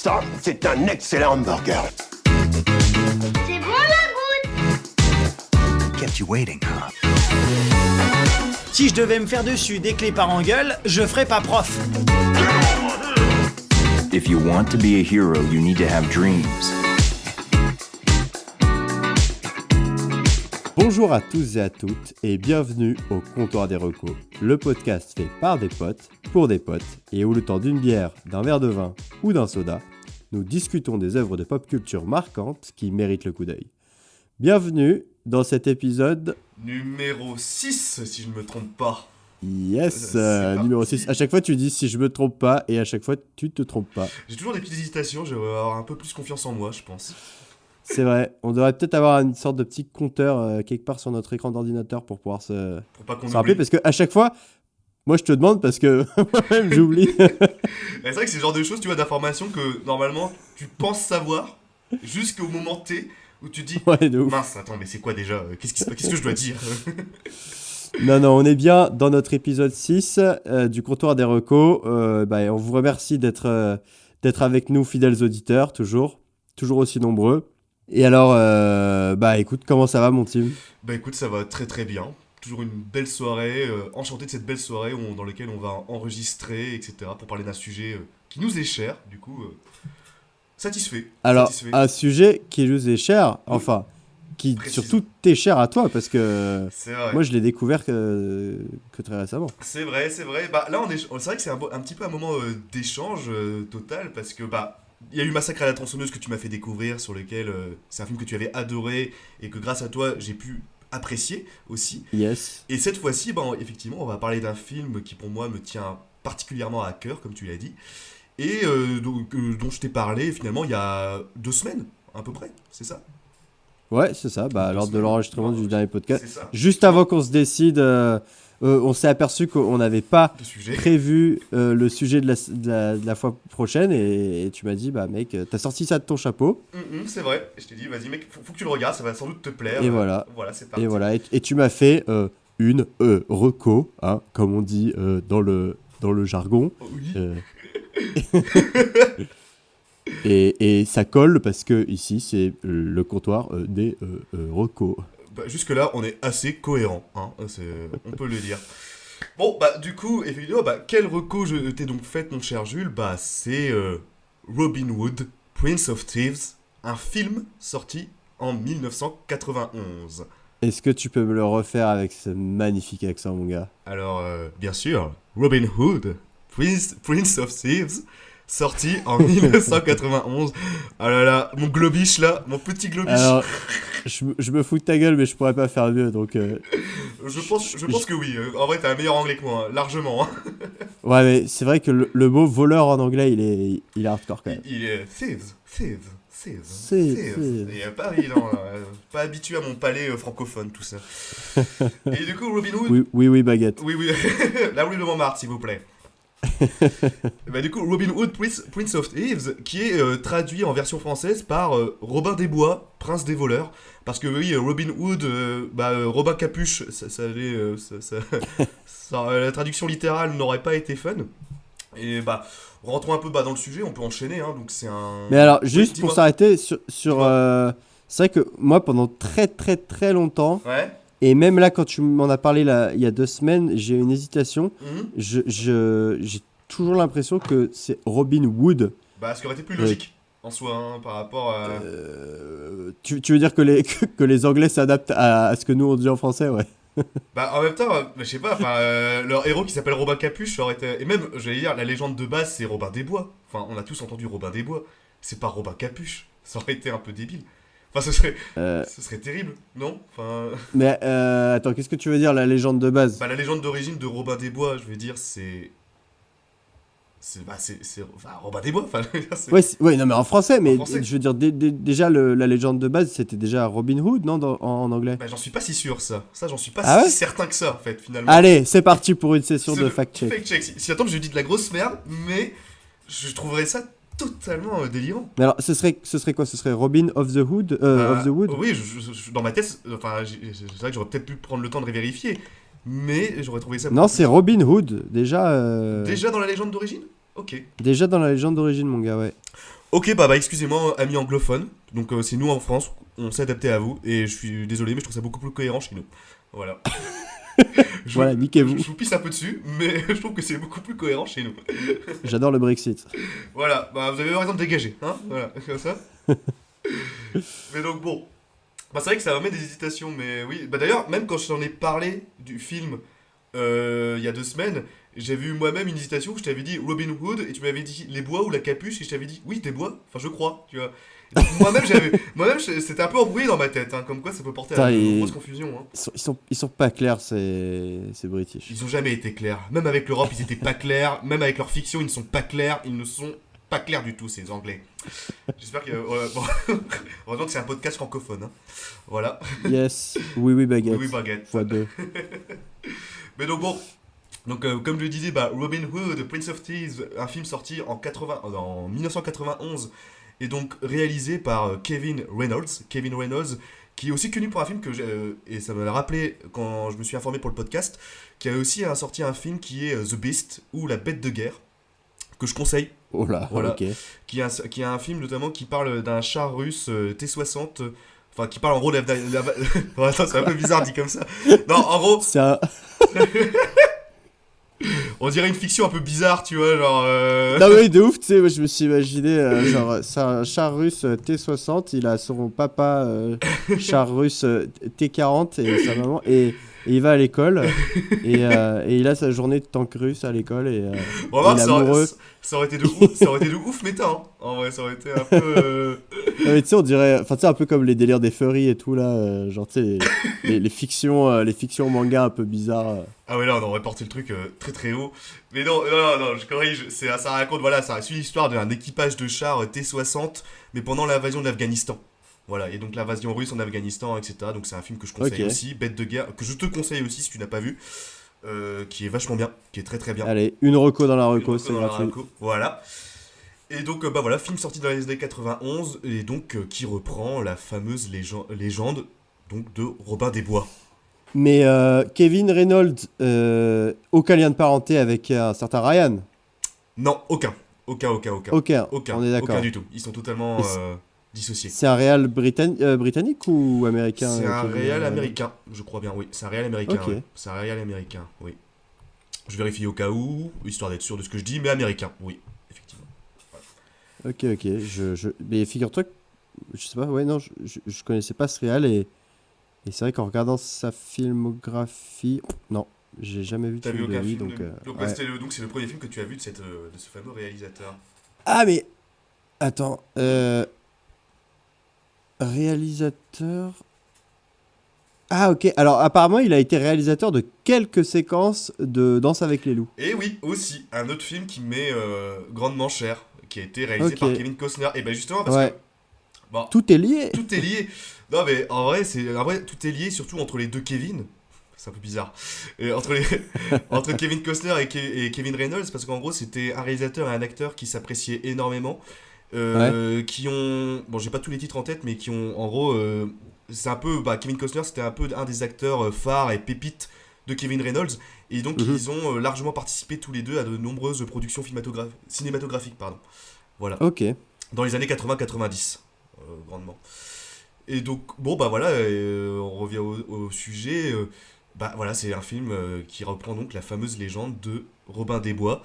Ça, c'est un excellent hamburger. C'est bon la goutte. Kept you waiting, huh? Si je devais me faire dessus dès que les parents gueulent, je ferais pas prof. If you want to be a hero, you need to have dreams. Bonjour à tous et à toutes et bienvenue au Comptoir des Recos, le podcast fait par des potes, pour des potes, et où le temps d'une bière, d'un verre de vin ou d'un soda, nous discutons des œuvres de pop culture marquantes qui méritent le coup d'œil. Bienvenue dans cet épisode... Numéro 6, si je ne me trompe pas. Yes, numéro 6. À chaque fois tu dis si je me trompe pas et à chaque fois tu te trompes pas. J'ai toujours des petites hésitations, je vais avoir un peu plus confiance en moi, je pense. C'est vrai, on devrait peut-être avoir une sorte de petit compteur quelque part sur notre écran d'ordinateur pour pouvoir se rappeler, parce qu'à chaque fois, moi je te demande parce que moi-même j'oublie. C'est vrai que c'est le genre de choses, tu vois, d'informations que normalement tu penses savoir jusqu'au moment T où tu te dis Ouais, de ouf. mince, attends, mais c'est quoi déjà Qu'est-ce que je dois dire Non, on est bien dans notre épisode 6 du Comptoir des Recos. On vous remercie d'être avec nous, fidèles auditeurs, toujours aussi nombreux. Et alors, écoute, comment ça va mon team ? Bah écoute, ça va très très bien. Toujours une belle soirée, enchanté de cette belle soirée dans laquelle on va enregistrer, etc. pour parler d'un sujet qui nous est cher, du coup, satisfait. Alors, satisfait. un sujet qui nous est cher, enfin, qui Précisons. surtout t'est cher à toi, parce que C'est vrai. moi je l'ai découvert que très récemment. C'est vrai. Bah là, c'est vrai que c'est un petit peu un moment d'échange total parce que il y a eu Massacre à la tronçonneuse que tu m'as fait découvrir, sur lequel c'est un film que tu avais adoré et que grâce à toi j'ai pu apprécier aussi. Yes. Et cette fois-ci, effectivement, on va parler d'un film qui pour moi me tient particulièrement à cœur, comme tu l'as dit, et dont je t'ai parlé finalement il y a 2 semaines à peu près, c'est ça ? Ouais, c'est ça, lors de l'enregistrement du dernier podcast. C'est ça. Juste avant qu'on se décide, on s'est aperçu qu'on n'avait pas Le sujet. prévu le sujet de la fois prochaine et tu m'as dit, mec, t'as sorti ça de ton chapeau. C'est vrai, je t'ai dit, vas-y mec, faut que tu le regardes, ça va sans doute te plaire. Et voilà. Voilà, c'est parti. Et voilà, et tu m'as fait une reco, hein, comme on dit dans le jargon. Oh, oui. Et ça colle parce que ici c'est le comptoir des recos. Jusque-là, on est assez cohérent, hein, on peut le dire. Bon, du coup, effectivement, quel reco je t'ai donc fait, mon cher Jules ? C'est Robin Hood, Prince of Thieves, un film sorti en 1991. Est-ce que tu peux me le refaire avec ce magnifique accent, mon gars ? Alors, bien sûr, Robin Hood, Prince of Thieves, sorti en 1991. Ah là là, mon globiche là, mon petit globiche. Alors, je me fous de ta gueule, mais je pourrais pas faire mieux, donc... Je pense que oui. En vrai, t'as un meilleur anglais que moi, hein, largement. Hein. Ouais, mais c'est vrai que le mot voleur en anglais, il est hardcore quand même. Il est thieves. Thieves. Et à Paris, non, pas habitué à mon palais francophone, tout ça. Et du coup, Robin Hood... Oui, baguette. Oui, la rue de Montmartre, s'il vous plaît. Du coup, Robin Hood, Prince of Thieves, qui est traduit en version française par Robin des Bois, Prince des voleurs. Parce que oui, Robin Hood, Robin Capuche, la traduction littérale n'aurait pas été fun. Et rentrons un peu dans le sujet, on peut enchaîner. Hein, donc c'est un... Mais alors, Oui, juste dis-moi. pour s'arrêter sur c'est vrai que moi, pendant très très très longtemps, Ouais. et même là, quand tu m'en as parlé il y a 2 semaines, j'ai une hésitation. Mhm. J'ai toujours l'impression que c'est Robin Wood. Ce qui aurait été plus logique en soi, hein, par rapport à... Tu veux dire que les Anglais s'adaptent à ce que nous on dit en français, ouais. En même temps, je sais pas, leur héros qui s'appelle Robin Capuche, ça aurait été... Et même, j'allais dire, la légende de base, c'est Robin des Bois. Enfin, on a tous entendu Robin des Bois. C'est pas Robin Capuche. Ça aurait été un peu débile. Enfin, ce serait terrible, non ? Enfin... Mais attends, qu'est-ce que tu veux dire, la légende de base ? La légende d'origine de Robin des Bois, je veux dire, c'est Robin des Bois, enfin, Ouais, non mais en français, mais français. je veux dire, déjà la légende de base, c'était déjà Robin Hood, non, en anglais ? j'en suis pas si sûr, ça. Ça, j'en suis pas Ah si ouais certain que ça, en fait, finalement. Allez, c'est parti pour une session de fact-check. Fact-check. Si attends, je dis de la grosse merde, mais je trouverais ça totalement délirant. Mais alors, ce serait quoi ? Ce serait Robin of the Hood of the Wood ? Oui, dans ma tête, enfin, c'est vrai que j'aurais peut-être pu prendre le temps de vérifier, mais j'aurais trouvé ça... Non, c'est Robin Hood, déjà... Déjà dans la légende d'origine ? Ok. Déjà dans la légende d'origine, mon gars, ouais. Ok, bah excusez-moi, amis anglophones. Donc c'est nous en France, on s'est adapté à vous. Et je suis désolé, mais je trouve ça beaucoup plus cohérent chez nous. Voilà. Voilà, niquez-vous. Je vous pisse un peu dessus, mais je trouve que c'est beaucoup plus cohérent chez nous. J'adore le Brexit. Voilà, bah vous avez raison de dégager, hein. Voilà, comme ça. Mais donc bon. Bah c'est vrai que ça remet des hésitations, mais oui. Bah d'ailleurs, même quand je t'en ai parlé du film il y a 2 semaines, j'avais eu moi-même une hésitation. Je t'avais dit Robin Hood et tu m'avais dit les bois ou la capuche et je t'avais dit oui des bois. Enfin je crois, tu vois. Donc, moi-même c'était un peu embrouillé dans ma tête, hein, comme quoi ça peut porter à de grosses confusions. Hein. Ils sont pas clairs, c'est British. Ils ont jamais été clairs. Même avec l'Europe, ils étaient pas clairs. Même avec leur fiction, ils ne sont pas clairs. Ils ne sont pas clairs du tout, ces Anglais. J'espère que bon, heureusement que c'est un podcast francophone. Hein. Voilà. Yes. Oui baguette. Oui baguette. Fois 2. Mais donc bon, donc comme je le disais, bah, Robin Hood, Prince of Thieves, un film sorti en 1991 et donc réalisé par Kevin Reynolds, qui est aussi connu pour un film et ça me l'a rappelé quand je me suis informé pour le podcast, qui a aussi sorti un film qui est The Beast ou La Bête de Guerre, que je conseille. Oh là, voilà, ok. Qui est un film notamment qui parle d'un char russe T-60. Enfin, qui parle en gros de Attends, c'est un peu bizarre dit comme ça. Non, en gros, C'est un... on dirait une fiction un peu bizarre, tu vois, genre... Non mais oui, de ouf, tu sais, moi je me suis imaginé, genre, c'est un char russe T-60, il a son papa char russe T-40 et sa maman, et il va à l'école, et il a sa journée de tank russe à l'école, et Remarque, il est amoureux. ça aurait été de ouf, ça aurait été de ouf méta, hein. En vrai, ça aurait été un peu... Non, mais tu sais, on dirait, enfin tu sais, un peu comme les délires des furries et tout là, genre tu sais, les fictions manga un peu bizarres. Ah ouais, là, on aurait porté le truc très très haut. Mais non, je corrige, ça raconte, voilà, ça suit l'histoire d'un équipage de chars T-60, mais pendant l'invasion de l'Afghanistan. Voilà, et donc l'invasion russe en Afghanistan, etc. Donc c'est un film que je conseille aussi, Bête de guerre, que je te conseille aussi si tu n'as pas vu, qui est vachement bien, qui est très très bien. Allez, une reco dans la reco, c'est gratuit. Voilà. Et donc, bah voilà, film sorti dans les années 91, et donc qui reprend la fameuse légende donc, de Robin des Bois. Mais Kevin Reynolds, aucun lien de parenté avec un certain Ryan? Non, aucun. Aucun. On est d'accord. Aucun du tout. Ils sont totalement dissociés. C'est un réal britannique ou américain? C'est un réal américain, je crois bien, oui. C'est un réal américain, Ok. ouais. C'est un réal américain, oui. Je vérifie au cas où, histoire d'être sûr de ce que je dis, mais américain, oui, effectivement. Ok. Mais figure-toi que, je sais pas, ouais, non, je connaissais pas ce réal et c'est vrai qu'en regardant sa filmographie, non, j'ai jamais vu de T'as vu film de aucun lui, film donc... donc, ouais. donc c'est le premier film que tu as vu de ce fameux réalisateur. Ah, mais... Attends, réalisateur... Ah, ok, alors apparemment, il a été réalisateur de quelques séquences de Danse avec les loups. Et oui, aussi, un autre film qui m'est grandement cher, qui a été réalisé par Kevin Costner. Et ben justement, parce que... Bon, tout est lié. Tout est lié. Non mais en vrai, tout est lié surtout entre les deux Kevin. C'est un peu bizarre. Et entre Kevin Costner et Kevin Reynolds, parce qu'en gros c'était un réalisateur et un acteur qui s'appréciaient énormément, qui ont, bon j'ai pas tous les titres en tête, mais qui ont en gros, c'est un peu, Kevin Costner c'était un peu un des acteurs phares et pépites de Kevin Reynolds, et donc ils ont largement participé tous les deux à de nombreuses productions cinématographiques, pardon. Voilà. Ok. Dans les années 80-90. Grandement. Et donc, bon, bah voilà, on revient au sujet. Voilà, c'est un film qui reprend donc la fameuse légende de Robin des Bois.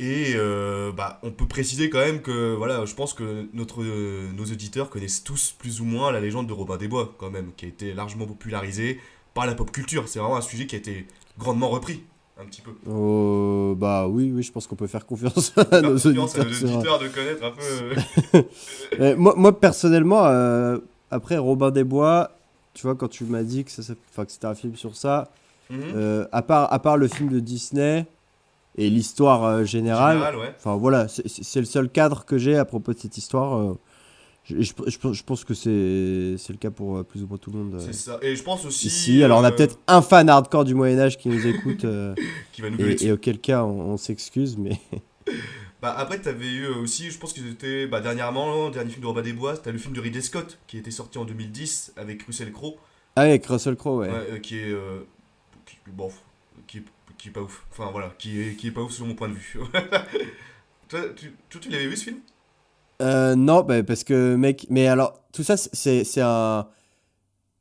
Et on peut préciser quand même que, voilà, je pense que nos auditeurs connaissent tous plus ou moins la légende de Robin des Bois, quand même, qui a été largement popularisée par la pop culture. C'est vraiment un sujet qui a été grandement repris. Un petit peu. Oui, je pense qu'on peut faire confiance à nos auditeurs de connaître un peu. moi, personnellement, après Robin des Bois, tu vois, quand tu m'as dit que c'était un film sur ça, à part le film de Disney et l'histoire générale, enfin voilà, c'est le seul cadre que j'ai à propos de cette histoire. Je pense que c'est le cas pour plus ou moins tout le monde. C'est ça. Et je pense aussi... Ici, alors on a peut-être un fan hardcore du Moyen-Âge qui nous écoute. qui va nous gueuler dessus. Et auquel cas, on s'excuse, mais... Après, t'avais eu aussi, je pense que c'était dernièrement, le dernier film de Robin des Bois, t'as le film de Ridley Scott, qui était sorti en 2010 avec Russell Crowe. Ah, avec Russell Crowe, ouais. Qui est pas ouf. Enfin, voilà, qui est pas ouf selon mon point de vue. Toi, tu l'avais vu, ce film ? Non, bah, parce que, mec, mais alors, tout ça, c'est un.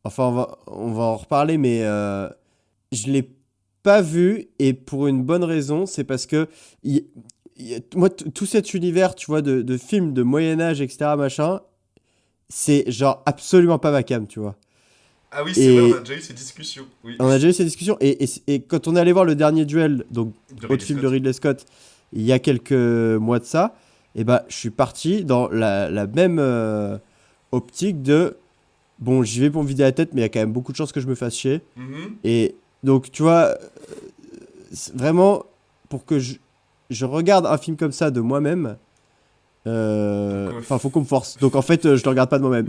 Enfin, on va en reparler, mais je l'ai pas vu, et pour une bonne raison, c'est parce que. Moi, tout cet univers, tu vois, de films de Moyen-Âge, etc., machin, c'est genre absolument pas ma came, tu vois. Ah oui, c'est vrai, on Et a déjà eu ces discussions. Oui. on a déjà eu ces discussions, et quand on est allé voir le dernier duel, donc De autre Ridley film de Scott. Ridley Scott, il y a quelques mois de ça, et bah, je suis parti dans la même optique de bon, j'y vais pour me vider la tête, mais il y a quand même beaucoup de chances que je me fasse chier. Mhm. Et donc, tu vois, vraiment, pour que je regarde un film comme ça de moi-même, enfin, faut qu'on me force. Donc, en fait, je le regarde pas de moi-même.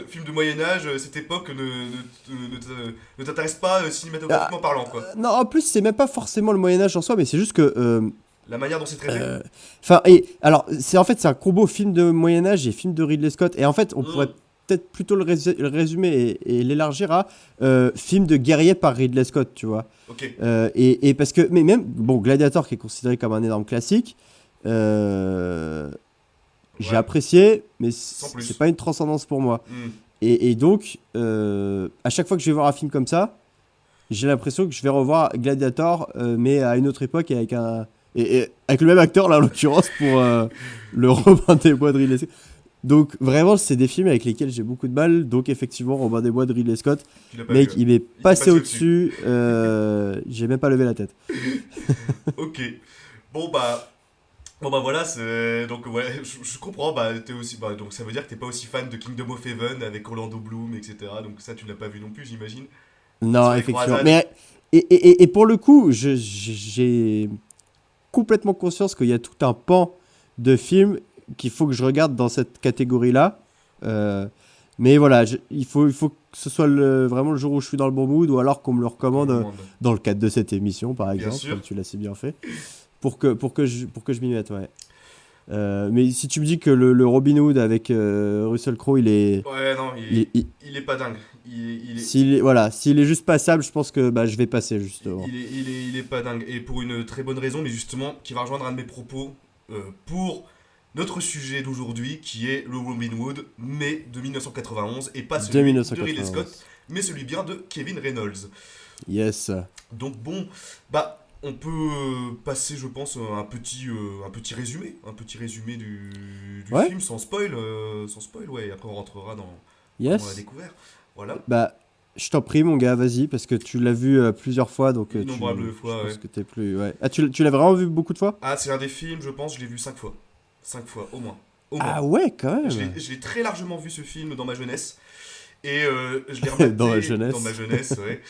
Film de Moyen-Âge, cette époque ne t'intéresse pas cinématographiquement parlant, quoi. Non, en plus, c'est même pas forcément le Moyen-Âge en soi, mais c'est juste que. La manière dont c'est traité. Enfin, et alors, c'est un combo film de Moyen-Âge et film de Ridley Scott. Et en fait, on pourrait peut-être plutôt le résumer et l'élargir à film de guerrier par Ridley Scott, tu vois. Ok. Et parce que, mais même, bon, Gladiator qui est considéré comme un énorme classique, j'ai Ouais. apprécié, mais Sans plus. c'est pas une transcendance pour moi. Hmm. Et donc, à chaque fois que je vais voir un film comme ça, j'ai l'impression que je vais revoir Gladiator, mais à une autre époque et avec et avec le même acteur, là, en l'occurrence, pour le Robin des Bois de Ridley Scott. Donc, vraiment, c'est des films avec lesquels j'ai beaucoup de mal. Donc, effectivement, Robin des Bois de Ridley Scott, Tu l'as pas mec, vu, il m'est t'est passé au-dessus. J'ai même pas levé la tête. Ok. Bon bah. Bon bah voilà, donc ouais, je comprends, bah t'es aussi, bah donc ça veut dire que t'es pas aussi fan de Kingdom of Heaven avec Orlando Bloom, etc. Donc ça tu l'as pas vu non plus, j'imagine. Non, Sur les effectivement. croisades. Mais, et pour le coup, j'ai complètement conscience qu'il y a tout un pan de films qu'il faut que je regarde dans cette catégorie-là. Mais voilà, il faut que ce soit vraiment le jour où je suis dans le bon mood, ou alors qu'on me le recommande dans le cadre de cette émission, par Bien exemple, sûr. comme tu l'as si bien fait, pour que je m'y mette, ouais. Mais si tu me dis que le Robin Hood avec Russell Crowe, il est... Ouais, non, il est pas dingue. S'il est juste passable, je pense que bah, je vais passer, justement. Il est pas dingue. Et pour une très bonne raison, mais justement, qui va rejoindre un de mes propos pour notre sujet d'aujourd'hui, qui est le Robin Hood, mais de 1991, et pas De celui de 1991. Ridley Scott, mais celui bien de Kevin Reynolds. Yes. Donc bon, bah, on peut passer, je pense, un petit résumé du Ouais. film sans spoil, ouais, et après on rentrera dans la Yes. découverte. Voilà. Bah, je t'en prie, mon gars, vas-y, parce que tu l'as vu plusieurs fois, donc Innombrables fois, je pense ouais. que t'es plus... Ouais. Ah, tu l'as vraiment vu beaucoup de fois? Ah, c'est un des films, je pense, je l'ai vu 5 fois. 5 fois, au moins. Ah ouais, quand même. Je l'ai très largement vu ce film dans ma jeunesse. Et je l'ai rematé Dans la jeunesse. Dans ma jeunesse, ouais.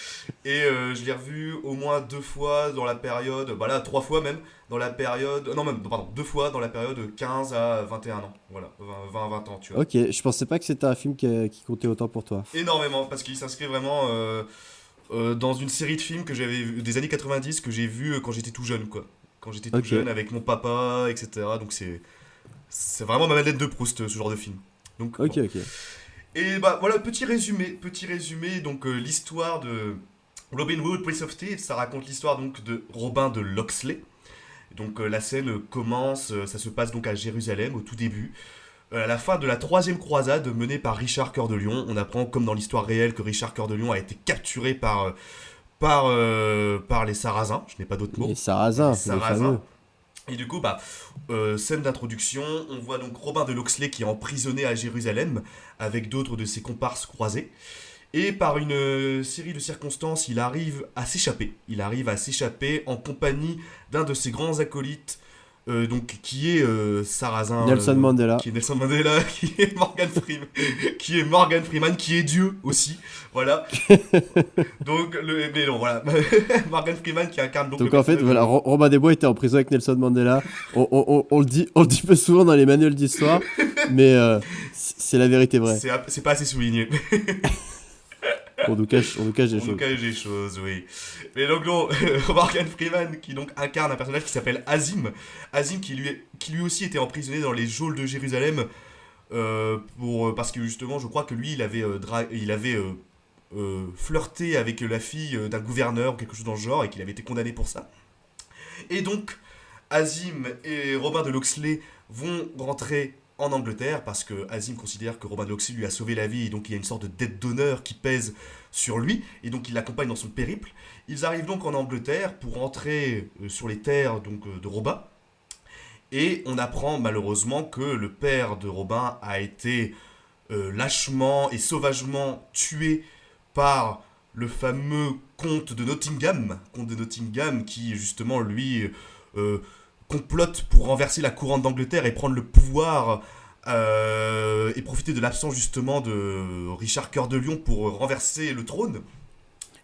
Et je l'ai revu au moins 2 fois dans la période. Bah là, 3 fois même. Dans la période. Non, même, pardon, 2 fois dans la période 15 à 21 ans. Voilà, 20 à 20 ans, tu vois. Ok, je pensais pas que c'était un film qui comptait autant pour toi. Énormément, parce qu'il s'inscrit vraiment dans une série de films que j'avais vu des années 90 que j'ai vu quand j'étais tout jeune, quoi. Quand j'étais tout Ok. jeune avec mon papa, etc. Donc c'est vraiment ma Madeleine de Proust, ce genre de film. Donc, Ok, bon. ok. Et bah voilà, petit résumé, donc l'histoire de Robin Hood, Prince of Thieves, ça raconte l'histoire donc de Robin de Locksley. Donc la scène commence, ça se passe donc à Jérusalem au tout début. À la fin de la 3e croisade menée par Richard Cœur de Lion, on apprend comme dans l'histoire réelle que Richard Cœur de Lion a été capturé par les Sarrasins, je n'ai pas d'autre mot. Les Sarrasins, Les les Sarrasins. fameux. Et du coup, scène d'introduction, on voit donc Robin de Locksley qui est emprisonné à Jérusalem avec d'autres de ses comparses croisés. Et par une série de circonstances, il arrive à s'échapper. Il arrive à s'échapper en compagnie d'un de ses grands acolytes, donc qui est Sarrazin. Nelson Mandela. Qui est Nelson Mandela, qui est Morgan Freeman, qui est Dieu aussi. Voilà. Donc, mais non, voilà. Morgan Freeman qui incarne donc. Donc en fait, voilà, Robin des Bois était en prison avec Nelson Mandela. On le dit peu souvent dans les manuels d'histoire, mais c'est la vérité vraie. C'est pas assez souligné. On nous cache des On nous choses. cache des choses, oui. Mais donc non, Morgan Freeman qui donc incarne un personnage qui s'appelle Azim. Azim qui lui aussi était emprisonné dans les geôles de Jérusalem parce que justement je crois que lui il avait flirté avec la fille d'un gouverneur ou quelque chose dans le genre et qu'il avait été condamné pour ça. Et donc Azim et Robin de Locksley vont rentrer en Angleterre parce que Azim considère que Robin de Locksley lui a sauvé la vie et donc il y a une sorte de dette d'honneur qui pèse sur lui et donc il l'accompagne dans son périple. Ils arrivent donc en Angleterre pour rentrer sur les terres donc, de Robin et on apprend malheureusement que le père de Robin a été lâchement et sauvagement tué par le fameux comte de Nottingham qui justement lui complote pour renverser la couronne d'Angleterre et prendre le pouvoir et profiter de l'absence justement de Richard Cœur de Lion pour renverser le trône.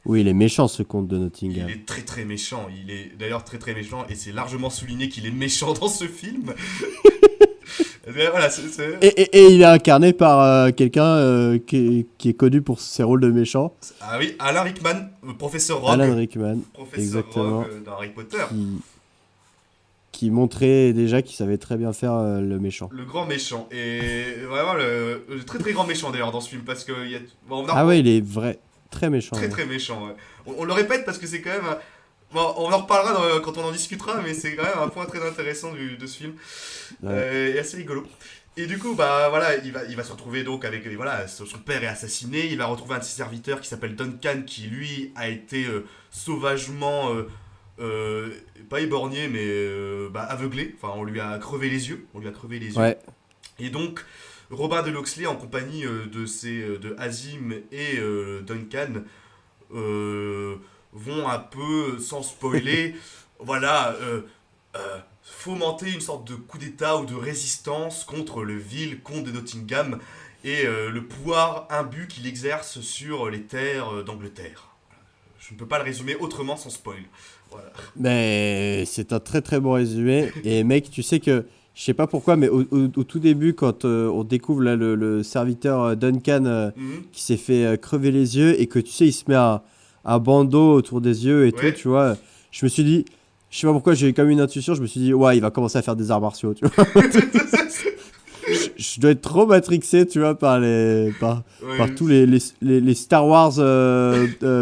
Oui, il est méchant ce comte de Nottingham. Il est très très méchant, il est d'ailleurs très très méchant et c'est largement souligné qu'il est méchant dans ce film. Voilà, Et il est incarné par quelqu'un qui est connu pour ses rôles de méchant. Ah oui, Alan Rickman, professeur Rogue. Alan Rickman, professeur exactement. Rogue dans Harry Potter. Qui montrait déjà qu'il savait très bien faire le méchant. Le grand méchant. Et vraiment le très très grand méchant d'ailleurs dans ce film parce que il y a... Ah ouais, il est vrai. Très méchant. Très très méchant, ouais. On le répète parce que c'est quand même... Bon, on en reparlera quand on en discutera, mais c'est quand même un point très intéressant de ce film. Ouais. Et assez rigolo. Et du coup, bah voilà, il va se retrouver donc avec... Voilà, son père est assassiné, il va retrouver un de ses serviteurs qui s'appelle Duncan, qui lui a été sauvagement... pas éborgné, mais aveuglé. Enfin, on lui a crevé les yeux. Ouais. Et donc... Robin de Locksley en compagnie de Azim et Duncan vont un peu, sans spoiler, voilà, fomenter une sorte de coup d'état ou de résistance contre le vil comte de Nottingham et le pouvoir imbu qu'il exerce sur les terres d'Angleterre. Je ne peux pas le résumer autrement sans spoil. Voilà. Mais c'est un très très bon résumé. Et mec, tu sais que je sais pas pourquoi, mais au tout début, quand on découvre là, le serviteur Duncan qui s'est fait crever les yeux et que tu sais, il se met un bandeau autour des yeux et tout, tu vois, je me suis dit, je sais pas pourquoi, j'ai eu comme une intuition, je me suis dit, ouais, il va commencer à faire des arts martiaux, tu vois. Je dois être trop matrixé, tu vois, par tous les Star Wars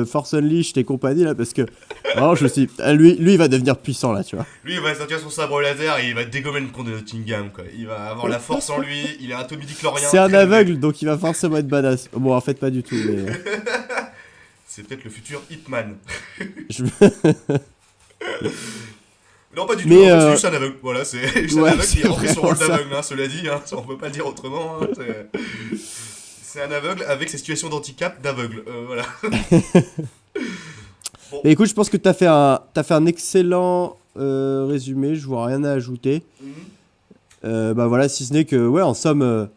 Force Unleashed et compagnie, là, parce que vraiment, je me suis dit, lui, il va devenir puissant, là, tu vois. Lui, il va sortir son sabre laser et il va dégommer le comte de Nottingham, quoi. Il va avoir la force en lui, il est un peu midi-chlorien. C'est un aveugle, donc il va forcément être badass. Bon, en fait, pas du tout, mais... C'est peut-être le futur Hitman. Je... Non, pas du tout, mais c'est juste un aveugle. Voilà, c'est juste un aveugle qui a repris son rôle ça. d'aveugle, hein, cela dit, hein, ça, on peut pas le dire autrement. Hein, c'est un aveugle avec ses situations d'handicap d'aveugle. Voilà. Bon. Mais écoute, je pense que t'as fait un excellent résumé, je vois rien à ajouter. Bah voilà, si ce n'est que, ouais, en somme,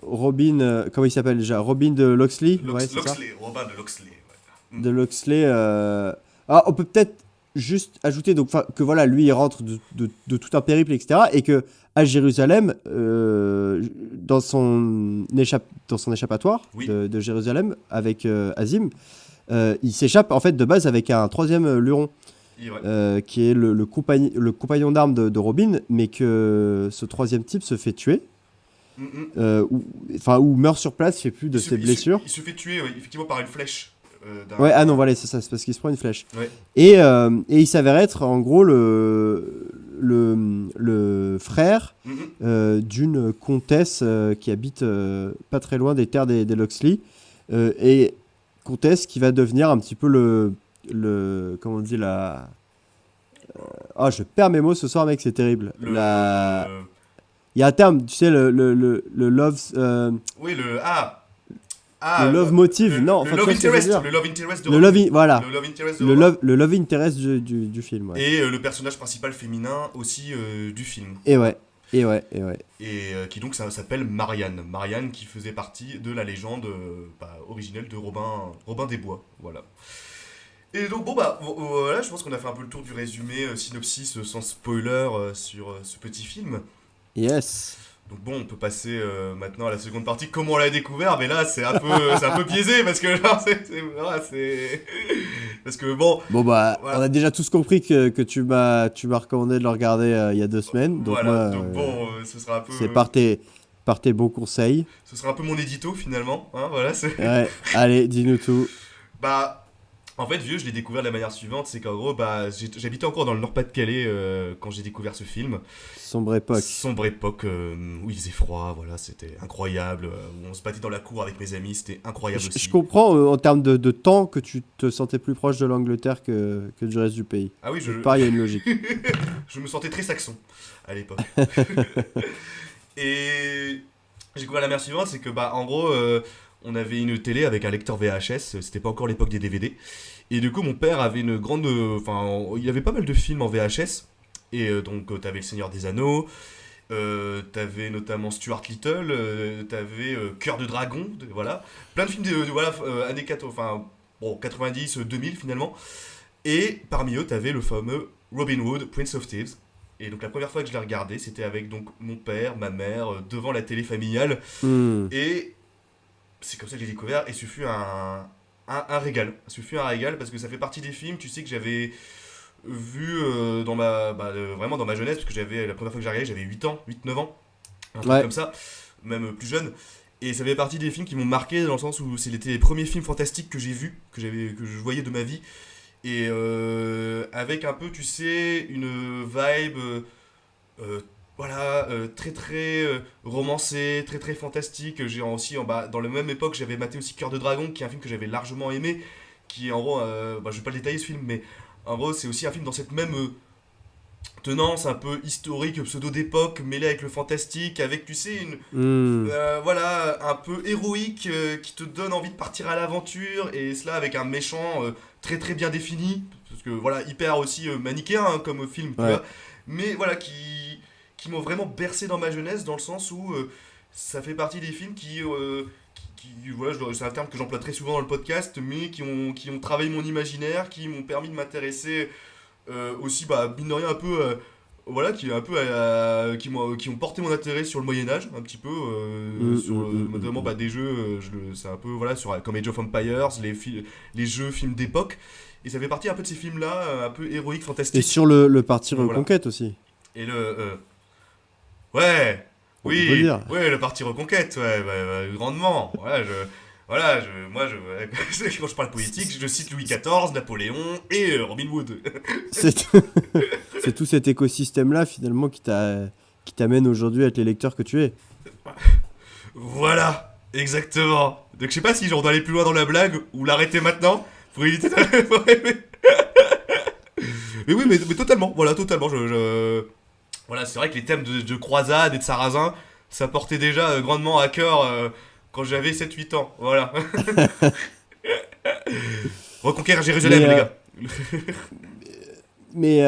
Robin, comment il s'appelle déjà ? Robin de Locksley, ouais, c'est ça ? Robin de Locksley. Ouais. De Locksley. Ah, on peut peut-être juste ajouter donc, que voilà, lui il rentre de tout un périple, etc. Et que à Jérusalem, dans son échappatoire de Jérusalem avec Azim, il s'échappe en fait de base avec un troisième luron. Qui est le compagnon d'armes de Robin, mais que ce troisième type se fait tuer, ou meurt sur place, je sais plus, de ses blessures. Il se fait tuer, effectivement, par une flèche. Ouais, ah non, voilà, c'est ça, c'est parce qu'il se prend une flèche. Ouais. Et il s'avère être, en gros, le frère d'une comtesse qui habite pas très loin des terres des Locksley, et comtesse qui va devenir un petit peu comment on dit, je perds mes mots ce soir, mec, c'est terrible. Il y a un terme, tu sais, le love... Oui, le love motive, non. Le love interest de le love, voilà. Le love interest du film, ouais. Et le personnage principal féminin aussi du film. Et qui donc ça s'appelle Marianne. Marianne qui faisait partie de la légende originelle de Robin des Bois, voilà. Et donc voilà, je pense qu'on a fait un peu le tour du résumé, synopsis sans spoiler sur ce petit film. Yes. Donc bon, on peut passer maintenant à la seconde partie, comment on l'a découvert, mais là c'est un peu biaisé parce que genre, c'est parce que bon. Bon voilà. On a déjà tous compris que tu m'as recommandé de le regarder il y a 2 semaines. Donc voilà, moi, ce sera un peu. C'est par tes bons conseils. Ce sera un peu mon édito finalement, hein, voilà. Ouais. Allez, dis-nous tout. En fait, vieux, je l'ai découvert de la manière suivante, c'est qu'en gros, j'habitais encore dans le Nord-Pas-de-Calais quand j'ai découvert ce film. Sombre époque. Sombre époque où il faisait froid, voilà, c'était incroyable. Où on se battait dans la cour avec mes amis, c'était incroyable aussi. Je comprends en termes de temps que tu te sentais plus proche de l'Angleterre que du reste du pays. Ah oui, Pareil, il y a une logique. je me sentais très saxon à l'époque. Et j'ai découvert la manière suivante, c'est que en gros, on avait une télé avec un lecteur VHS, c'était pas encore l'époque des DVD. Et du coup, mon père avait une grande. Il avait pas mal de films en VHS. Et donc, t'avais Le Seigneur des Anneaux, t'avais notamment Stuart Little, t'avais Cœur de Dragon, voilà. Plein de films années 80, 90, 2000 finalement. Et parmi eux, t'avais le fameux Robin Hood, Prince of Thieves. Et donc, la première fois que je l'ai regardé, c'était avec donc, mon père, ma mère, devant la télé familiale. Et c'est comme ça que j'ai découvert. Et ce fut un régal. Ce fut un régal parce que ça fait partie des films, tu sais, que j'avais vu vraiment dans ma jeunesse, parce que la première fois que j'ai regardé, j'avais 8 ans, 8-9 ans, un truc comme ça, même plus jeune. Et ça fait partie des films qui m'ont marqué dans le sens où c'était les premiers films fantastiques que j'ai vus, que je voyais de ma vie. Et avec un peu, tu sais, une vibe très très romancée, très très fantastique. J'ai aussi, dans la même époque, j'avais maté aussi Cœur de Dragon, qui est un film que j'avais largement aimé, qui est en gros, je vais pas le détailler ce film, mais en gros c'est aussi un film dans cette même tenance un peu historique, pseudo d'époque, mêlée avec le fantastique, avec tu sais un peu héroïque, qui te donne envie de partir à l'aventure, et cela avec un méchant très très bien défini, parce que voilà, hyper aussi manichéen comme film, tu vois, mais voilà, qui m'ont vraiment bercé dans ma jeunesse, dans le sens où ça fait partie des films qui voilà, c'est un terme que j'emploie très souvent dans le podcast, mais qui ont travaillé mon imaginaire, qui m'ont permis de m'intéresser aussi, mine de rien, un peu, qui ont porté mon intérêt sur le Moyen-Âge, un petit peu, notamment des jeux, c'est un peu, voilà, comme Age of Empires, les jeux, films d'époque, et ça fait partie un peu de ces films-là, un peu héroïques, fantastiques. Et sur le parti Reconquête aussi. Et ouais, oui, le parti Reconquête, grandement. Voilà, quand je parle politique, je cite Louis XIV, Napoléon et Robin Hood. C'est tout cet écosystème-là, finalement, qui t'amène aujourd'hui à être l'électeur que tu es. Voilà, exactement. Donc je sais pas si on doit aller plus loin dans la blague ou l'arrêter maintenant pour éviter de... Mais oui, mais totalement, voilà, totalement. Voilà, c'est vrai que les thèmes de croisade et de sarrasin, ça portait déjà grandement à cœur quand j'avais 7-8 ans, voilà. Reconquérir Jérusalem, les gars. Mais,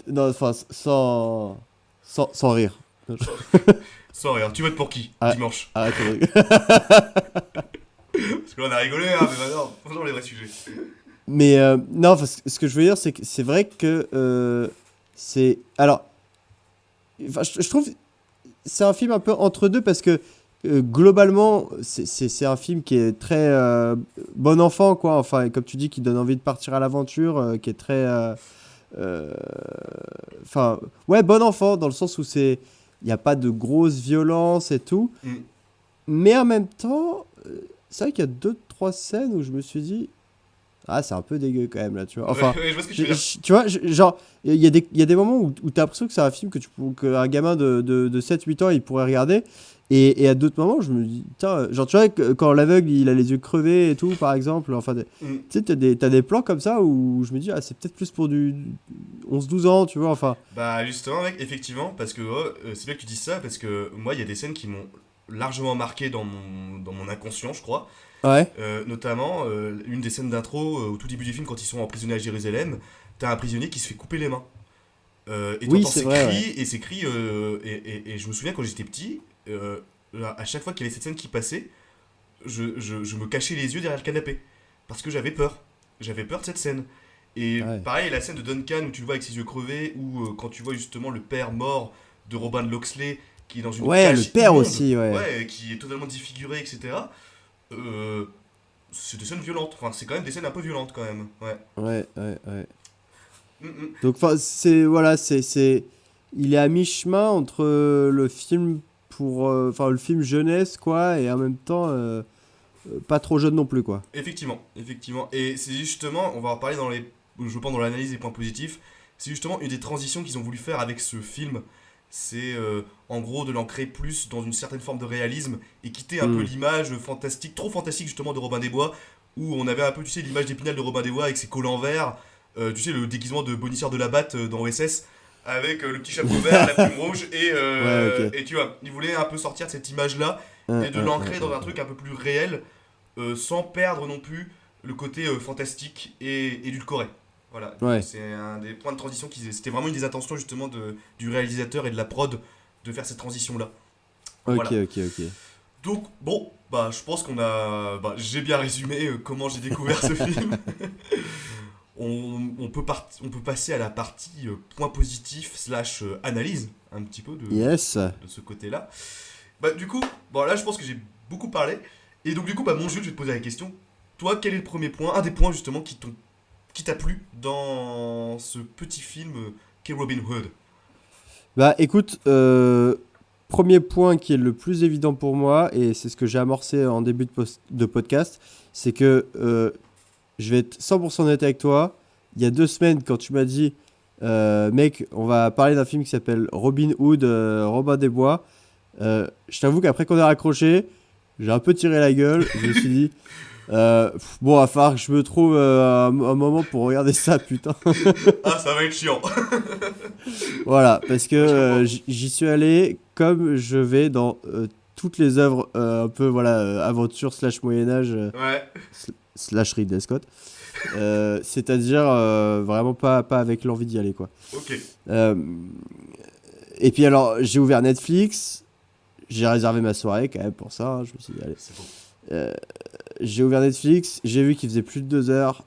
non, enfin, sans rire. Sans rire, tu votes pour qui, dimanche? Arrête. Parce que là, on a rigolé, hein, mais maintenant, faisons les vrais sujets. Mais, non, ce que je veux dire, c'est que c'est vrai que c'est... Alors, je trouve c'est un film un peu entre deux, parce que globalement c'est un film qui est très bon enfant, quoi, enfin, comme tu dis, qui donne envie de partir à l'aventure, qui est très bon enfant, dans le sens où il n'y a pas de grosse violence et tout, mais en même temps c'est vrai qu'il y a 2-3 scènes où je me suis dit c'est un peu dégueu quand même, là, tu vois. Enfin, je vois ce que tu veux dire. Tu vois, genre, il y a des moments où t'as l'impression que c'est un film qu'un gamin de 7-8 ans, il pourrait regarder. Et à d'autres moments, je me dis, putain, genre, tu vois, quand l'aveugle, il a les yeux crevés et tout, par exemple. Enfin, tu sais, t'as des plans comme ça où je me dis, c'est peut-être plus pour du 11-12 ans, tu vois, enfin. Justement, mec, effectivement, parce que c'est bien que tu dis ça, parce que moi, il y a des scènes qui m'ont largement marqué dans mon inconscient, je crois. Ouais. Notamment, une des scènes d'intro au tout début du film, quand ils sont emprisonnés à Jérusalem, t'as un prisonnier qui se fait couper les mains. Et t'entends ses cris, et ses cris, et je me souviens quand j'étais petit, à chaque fois qu'il y avait cette scène qui passait, je me cachais les yeux derrière le canapé, parce que j'avais peur de cette scène. Et pareil, la scène de Duncan où tu le vois avec ses yeux crevés, ou quand tu vois justement le père mort de Robin Loxley qui est dans une cage le père immonde, aussi, qui est totalement défiguré, etc. C'est des scènes violentes, enfin c'est quand même des scènes un peu violentes quand même, ouais. Donc il est à mi-chemin entre le film le film jeunesse, quoi, et en même temps pas trop jeune non plus, quoi. Effectivement. Et c'est justement, on va en parler je pense dans l'analyse des points positifs, c'est justement une des transitions qu'ils ont voulu faire avec ce film. C'est en gros de l'ancrer plus dans une certaine forme de réalisme et quitter un peu l'image fantastique, trop fantastique justement de Robin des Bois, où on avait un peu, tu sais, l'image d'Épinal de Robin des Bois avec ses collants verts, tu sais, le déguisement de bonisseur de la batte dans OSS, avec le petit chapeau vert, la plume rouge, et tu vois, ils voulaient un peu sortir de cette image-là et de l'ancrer dans un truc un peu plus réel, sans perdre non plus le côté fantastique et édulcoré. Voilà, Ouais. c'est un des points de transition c'était vraiment une des intentions justement du réalisateur et de la prod de faire cette transition-là. Ok, Voilà. ok. Donc, bon, je pense j'ai bien résumé comment j'ai découvert ce film. On peut passer à la partie point positif / analyse, un petit peu de Yes. de ce côté-là. Du coup, là, je pense que j'ai beaucoup parlé. Et donc, du coup, mon Jules, je vais te poser la question. Toi, quel est le premier point, un des points justement qui t'a plu dans ce petit film qu'est Robin Hood? Bah écoute, premier point qui est le plus évident pour moi, et c'est ce que j'ai amorcé en début de podcast, c'est que je vais être 100% honnête avec toi. Il y a 2 semaines, quand tu m'as dit, mec, on va parler d'un film qui s'appelle Robin Hood, Robin des Bois, je t'avoue qu'après qu'on a raccroché, j'ai un peu tiré la gueule. Je me suis dit, bon, il va falloir que je me trouve un moment pour regarder ça, putain. Ah, ça va être chiant. Voilà, parce que j'y suis allé comme je vais dans toutes les œuvres un peu aventure / Moyen-Âge Ouais. / Ridley Scott. C'est-à-dire vraiment pas avec l'envie d'y aller, quoi. Ok. Et puis alors, j'ai ouvert Netflix, j'ai réservé ma soirée quand même pour ça, hein, je me suis dit, allez. C'est bon. J'ai ouvert Netflix, j'ai vu qu'il faisait plus de 2 heures,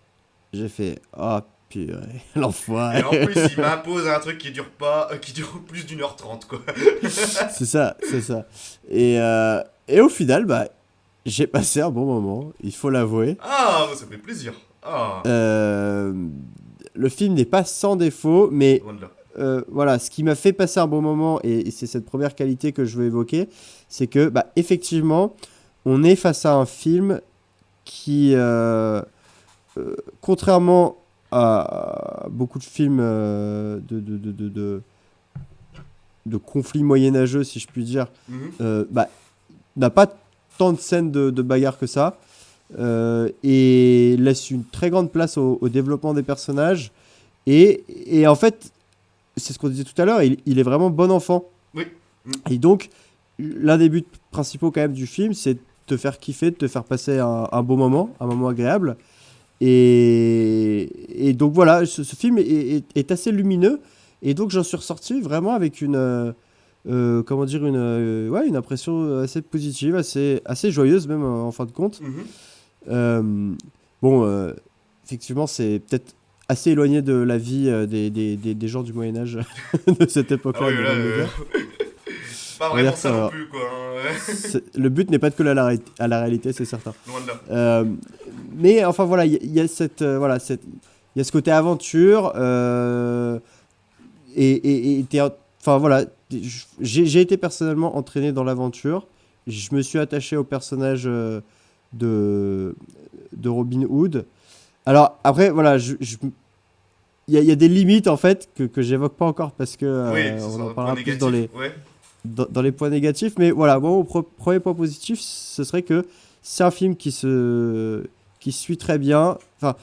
j'ai fait, oh purée, l'enfoiré. Et en plus, il m'impose un truc qui dure plus d'1h30, quoi. C'est ça. Et au final, j'ai passé un bon moment, il faut l'avouer. Ah, ça fait plaisir. Ah, Le film n'est pas sans défaut, mais loin de là. voilà, ce qui m'a fait passer un bon moment, et c'est cette première qualité que je veux évoquer, c'est que, effectivement, on est face à un film qui, contrairement à beaucoup de films de conflits moyenâgeux, si je puis dire, n'a pas tant de scènes de bagarre que ça, et laisse une très grande place au développement des personnages, et en fait, c'est ce qu'on disait tout à l'heure, il est vraiment bon enfant. Oui. Et donc, l'un des buts principaux quand même du film, c'est de te faire kiffer, de te faire passer un bon moment, un moment agréable. Et donc voilà, ce film est assez lumineux. Et donc j'en suis ressorti vraiment avec une impression assez positive, assez joyeuse même en fin de compte. Effectivement, c'est peut-être assez éloigné de la vie des gens du Moyen-Âge de cette époque-là. Ah oui, là, pas vraiment ça non plus, quoi. Le but n'est pas de coller à la réalité, c'est certain. Loin de là. Mais enfin voilà, il y a ce côté aventure, j'ai été personnellement entraîné dans l'aventure. Je me suis attaché au personnage de Robin Hood. Alors après voilà, il y a des limites en fait que j'évoque pas encore parce que on en parlera plus dans les points négatifs. Mais voilà, bon, premier point positif, ce serait que c'est un film qui suit très bien. Enfin,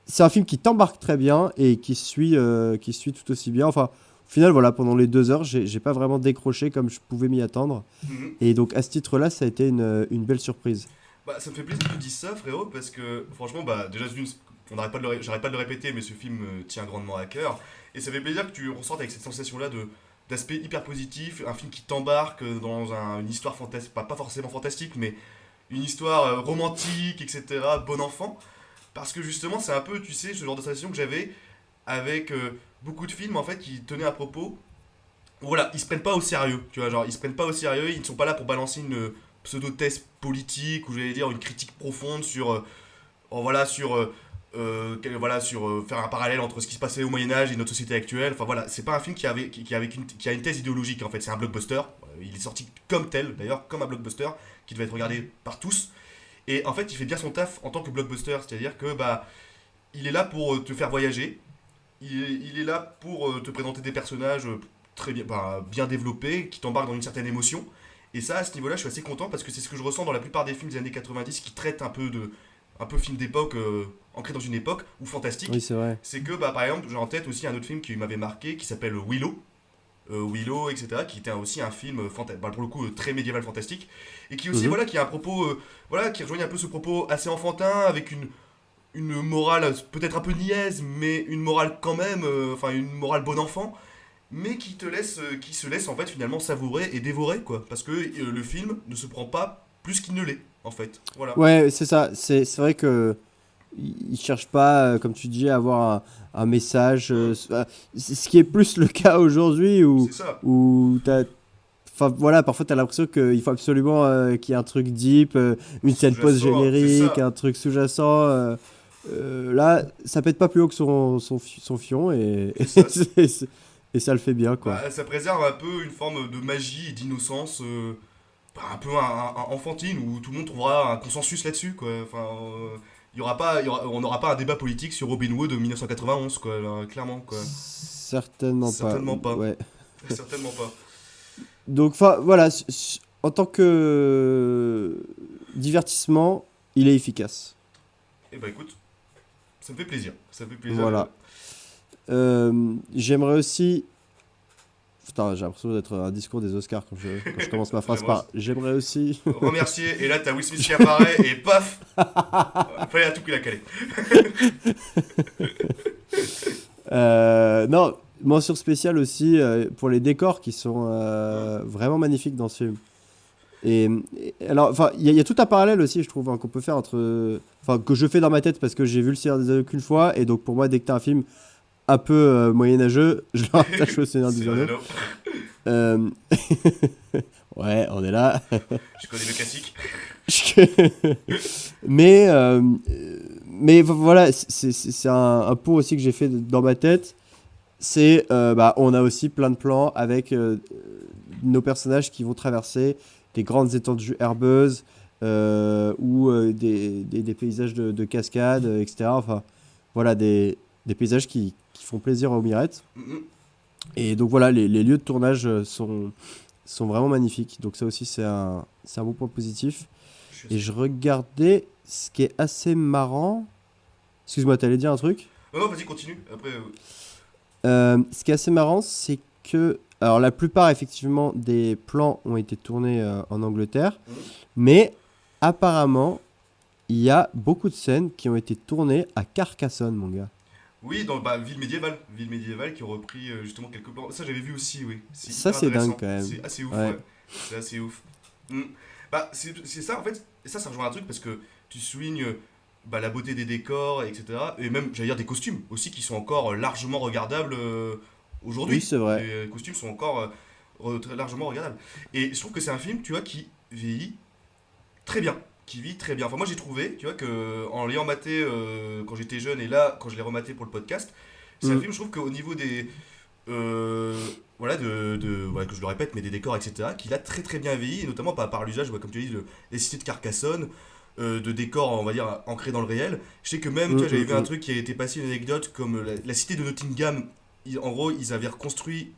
c'est un film qui t'embarque très bien et qui suit tout aussi bien. Enfin, au final, voilà, pendant les 2 heures, j'ai pas vraiment décroché comme je pouvais m'y attendre. Et donc à ce titre-là, ça a été une belle surprise. Ça me fait plaisir que tu dises ça, frérot, parce que franchement, déjà, j'arrête pas de le répéter, mais ce film me tient grandement à cœur. Et ça fait plaisir que tu ressortes avec cette sensation-là d'aspect hyper positif, un film qui t'embarque dans une histoire fantastique, pas forcément fantastique, mais une histoire romantique, etc., bon enfant. Parce que justement, c'est un peu, tu sais, ce genre de sensation que j'avais avec beaucoup de films, en fait, qui tenaient à propos. Voilà, ils se prennent pas au sérieux, tu vois, genre, ils se prennent pas au sérieux, ils ne sont pas là pour balancer une pseudo-thèse politique, ou j'allais dire une critique profonde sur faire un parallèle entre ce qui se passait au Moyen-Âge et notre société actuelle. Enfin voilà, c'est pas un film qui a une thèse idéologique en fait, c'est un blockbuster. Il est sorti comme tel, d'ailleurs, comme un blockbuster qui devait être regardé par tous. Et en fait, il fait bien son taf en tant que blockbuster, c'est-à-dire que bah, il est là pour te faire voyager, il est là pour te présenter des personnages très bien, bah, bien développés, qui t'embarquent dans une certaine émotion. Et ça, à ce niveau-là, je suis assez content parce que c'est ce que je ressens dans la plupart des films des années 90 qui traitent un peu film d'époque, ancré dans une époque, ou fantastique. Oui, c'est vrai. C'est que, bah, par exemple, j'ai en tête aussi un autre film qui m'avait marqué qui s'appelle Willow, etc., qui était aussi un film bah, pour le coup très médiéval fantastique, et qui aussi voilà, qui a un propos, voilà, qui rejoignait un peu ce propos assez enfantin, avec une morale peut-être un peu niaise, mais une morale quand même, enfin une morale bon enfant, mais qui se laisse en fait finalement savourer et dévorer, quoi, parce que le film ne se prend pas plus qu'il ne l'est, en fait, voilà. Ouais, c'est ça. C'est vrai que ils cherchent pas, comme tu dis, à avoir un message. C'est ce qui est plus le cas aujourd'hui C'est ça. où enfin voilà, parfois t'as l'impression qu'il faut absolument qu'il y ait un truc deep, une scène Sous-jacent, post-générique, c'est ça. un truc sous-jacent. Là, ça pète pas plus haut que son fion et, C'est ça. et ça le fait bien, quoi. Bah, ça préserve un peu une forme de magie et d'innocence, bah, un peu enfantine, où tout le monde trouvera un consensus là-dessus, quoi. Enfin, on n'aura pas un débat politique sur Robin Hood de 1991, quoi, là, clairement, quoi. Certainement pas. Pas. Ouais. Certainement pas. Donc, voilà, en tant que divertissement, il est efficace. Et bah écoute, ça me fait plaisir. Ça me fait plaisir. Voilà. J'aimerais aussi. Putain, j'ai l'impression d'être un discours des Oscars quand je commence ma phrase par j'aimerais aussi. Remercier, et là t'as Will Smith qui apparaît, et paf, fallait à tout qu'il a calé. Non, mention spéciale aussi pour les décors qui sont vraiment magnifiques dans ce film. Alors, enfin, il y a tout un parallèle aussi, je trouve, hein, qu'on peut faire entre. Enfin, que je fais dans ma tête parce que j'ai vu Le Seigneur des Anneaux qu'une fois, et donc pour moi, dès que t'as un film un peu moyenâgeux, je le rattache au Seigneur des Anneaux. Ouais, on est là. Je connais le classique. mais voilà, c'est un pot aussi que j'ai fait dans ma tête. C'est, bah, on a aussi plein de plans avec nos personnages qui vont traverser des grandes étendues herbeuses ou des paysages de cascades, etc. Enfin, voilà, des paysages qui font plaisir aux mirettes. Et donc voilà, les lieux de tournage sont vraiment magnifiques. Donc ça aussi, c'est un bon point positif. Et je regardais ce qui est assez marrant. Excuse-moi, t'allais dire un truc ? Non, vas-y, continue. Après. Ce qui est assez marrant, c'est que... Alors la plupart, effectivement, des plans ont été tournés en Angleterre. Mais apparemment, il y a beaucoup de scènes qui ont été tournées à Carcassonne, mon gars. Oui, dans Ville médiévale qui ont repris justement quelques plans. Ça j'avais vu aussi, oui. Ça, c'est dingue quand même. C'est assez ouf, Ouais. ouais. C'est assez ouf. Bah, c'est ça en fait, et ça rejoint un truc parce que tu soulignes bah, la beauté des décors, etc. Et même, j'allais dire, des costumes aussi qui sont encore largement regardables aujourd'hui. Oui, c'est vrai. Les costumes sont encore très largement regardables. Et je trouve que c'est un film, tu vois, qui vieillit très bien. Qui vit très bien. Enfin, moi j'ai trouvé, tu vois, que en l'ayant maté quand j'étais jeune et là, quand je l'ai rematé pour le podcast, c'est un film, je trouve qu'au niveau des. Voilà, voilà, que je le répète, mais des décors, etc., qu'il a très très bien vieilli, et notamment par l'usage, comme tu dis, des cités de Carcassonne, de décors, on va dire, ancrés dans le réel. Je sais que même, tu vois, j'avais vu un truc qui a été passé, une anecdote, comme la cité de Nottingham. En gros, ils avaient reconstruit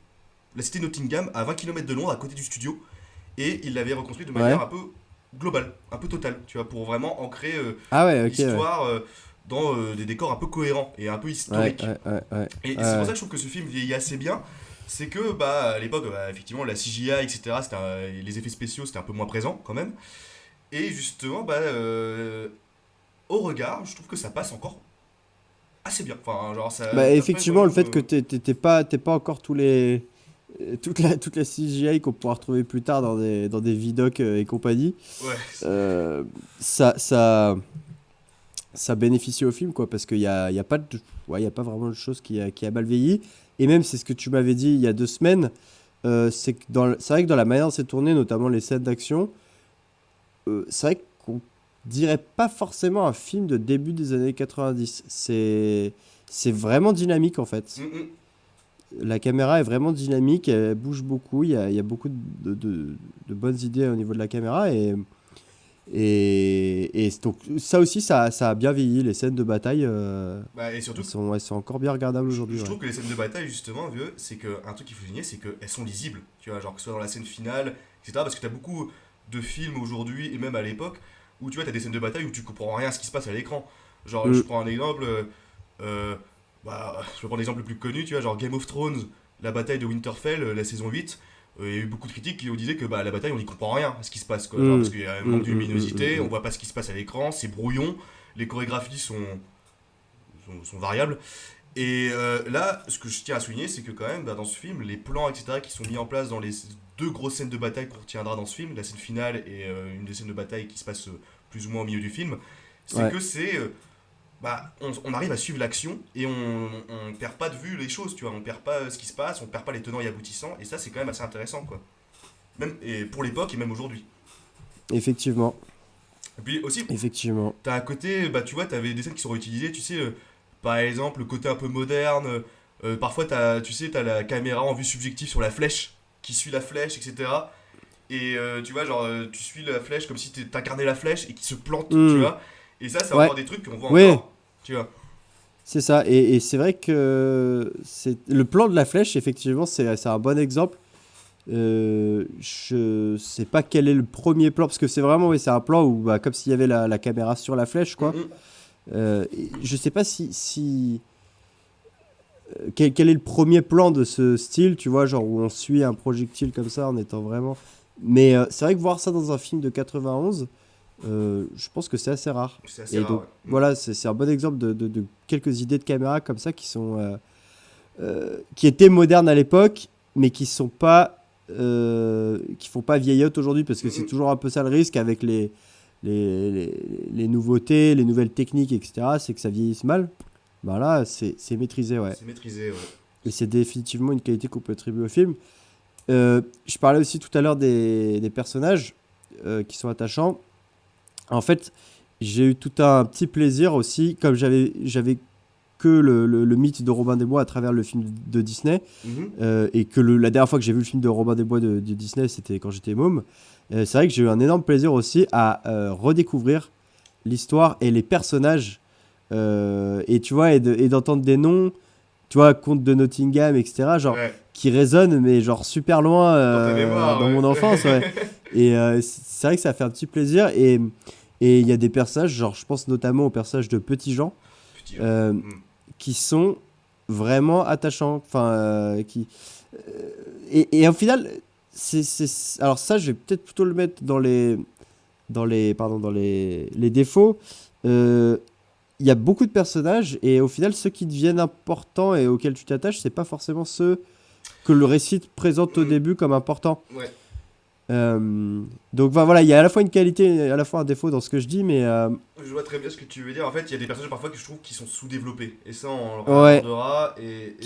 la cité de Nottingham à 20 km de Londres, à côté du studio, et ils l'avaient reconstruit de manière un peu globale, un peu totale, tu vois, pour vraiment ancrer l'histoire dans des décors un peu cohérents et un peu historiques. Et c'est pour ça que je trouve que ce film vieillit assez bien. C'est que, bah, à l'époque, effectivement, la CGI, etc., les effets spéciaux, c'était un peu moins présent, quand même. Et justement, bah, au regard, je trouve que ça passe encore assez bien. Enfin, genre, ça... Bah, effectivement, le fait que t'es pas encore toute la CGI qu'on pourra retrouver plus tard dans des vidocs et compagnie, ça bénéficie au film, quoi, parce qu'il y a pas vraiment de choses qui a mal vieilli. Et même, c'est ce que tu m'avais dit il y a 2 semaines, c'est vrai que dans la manière dont c'est tourné, notamment les scènes d'action, c'est vrai qu'on dirait pas forcément un film de début des années 90. C'est vraiment dynamique, en fait. La caméra est vraiment dynamique, elle bouge beaucoup, il y a beaucoup de bonnes idées au niveau de la caméra, et Et donc ça aussi, ça a bien vieilli. Les scènes de bataille, Bah, et surtout, elles sont encore bien regardables aujourd'hui. je Ouais. trouve que les scènes de bataille, justement, vieux, c'est qu'un truc qu'il faut souligner, c'est qu'elles sont lisibles. Tu vois, genre que ce soit dans la scène finale, etc. Parce que t'as beaucoup de films aujourd'hui, et même à l'époque, où tu vois, t'as des scènes de bataille où tu comprends rien à ce qui se passe à l'écran. Genre, Mm. je prends un exemple, je vais prendre l'exemple le plus connu, tu vois, genre Game of Thrones, la bataille de Winterfell, la saison 8. Il y a eu beaucoup de critiques qui ont disaient que la bataille, on n'y comprend rien à ce qui se passe, quoi. Genre, parce qu'il y a un manque de luminosité, on voit pas ce qui se passe à l'écran, c'est brouillon, les chorégraphies sont variables. Et là, ce que je tiens à souligner, c'est que quand même, dans ce film, les plans, etc., qui sont mis en place dans les deux grosses scènes de bataille qu'on retiendra dans ce film, la scène finale et une des scènes de bataille qui se passe plus ou moins au milieu du film, c'est Ouais. que on arrive à suivre l'action et on perd pas de vue les choses, tu vois, on perd pas ce qui se passe, on perd pas les tenants et aboutissants, et ça, c'est quand même assez intéressant, quoi. Même et pour l'époque et même aujourd'hui. Effectivement. Et puis aussi, Effectivement. t'as un côté, tu vois, t'avais des scènes qui sont réutilisées, tu sais, par exemple, le côté un peu moderne, parfois t'as la caméra en vue subjective sur la flèche, qui suit la flèche, etc. Et tu vois, genre, tu suis la flèche comme si t'incarnais la flèche et qui se plante, tu vois. Et ça, c'est Ouais. encore des trucs qu'on voit Ouais. encore, tu vois. C'est ça, et c'est vrai que le plan de la flèche, effectivement, c'est un bon exemple. Je sais pas quel est le premier plan, parce que c'est vraiment, oui, c'est un plan où, comme s'il y avait la caméra sur la flèche, quoi. Et je sais pas quel est le premier plan de ce style, tu vois, genre où on suit un projectile comme ça en étant vraiment. Mais c'est vrai que voir ça dans un film de 91, je pense que c'est assez rare. C'est assez Et rare, donc, ouais. voilà, c'est un bon exemple de quelques idées de caméra comme ça qui étaient modernes à l'époque, mais qui font pas vieillotte aujourd'hui, parce que c'est toujours un peu ça le risque avec les nouveautés, les nouvelles techniques, etc. C'est que ça vieillisse mal. Ben là, c'est maîtrisé, ouais. C'est maîtrisé, ouais. Et c'est définitivement une qualité qu'on peut attribuer au film. Je parlais aussi tout à l'heure des personnages qui sont attachants. En fait, j'ai eu tout un petit plaisir aussi, comme j'avais que le mythe de Robin des Bois à travers le film de Disney, et que la dernière fois que j'ai vu le film de Robin des Bois de Disney, c'était quand j'étais môme. C'est vrai que j'ai eu un énorme plaisir aussi à redécouvrir l'histoire et les personnages, et tu vois, et d'entendre des noms, tu vois, Comte de Nottingham, etc., genre, Ouais. qui résonnent, mais genre super loin Dans ta mémoire, dans ouais. mon enfance, ouais. Et c'est vrai que ça fait un petit plaisir, et il y a des personnages, genre je pense notamment au personnage de Petit Jean, Petit, qui sont vraiment attachants, enfin et au final alors ça, je vais peut-être plutôt le mettre dans les défauts. Il y a beaucoup de personnages, et au final ceux qui deviennent importants et auxquels tu t'attaches, c'est pas forcément ceux que le récit te présente au début comme importants. Ouais. Donc voilà, il y a à la fois une qualité et à la fois un défaut dans ce que je dis, mais Je vois très bien ce que tu veux dire. En fait, il y a des personnages parfois que je trouve qui sont sous-développés. Et ça, on le Ouais. regardera. Et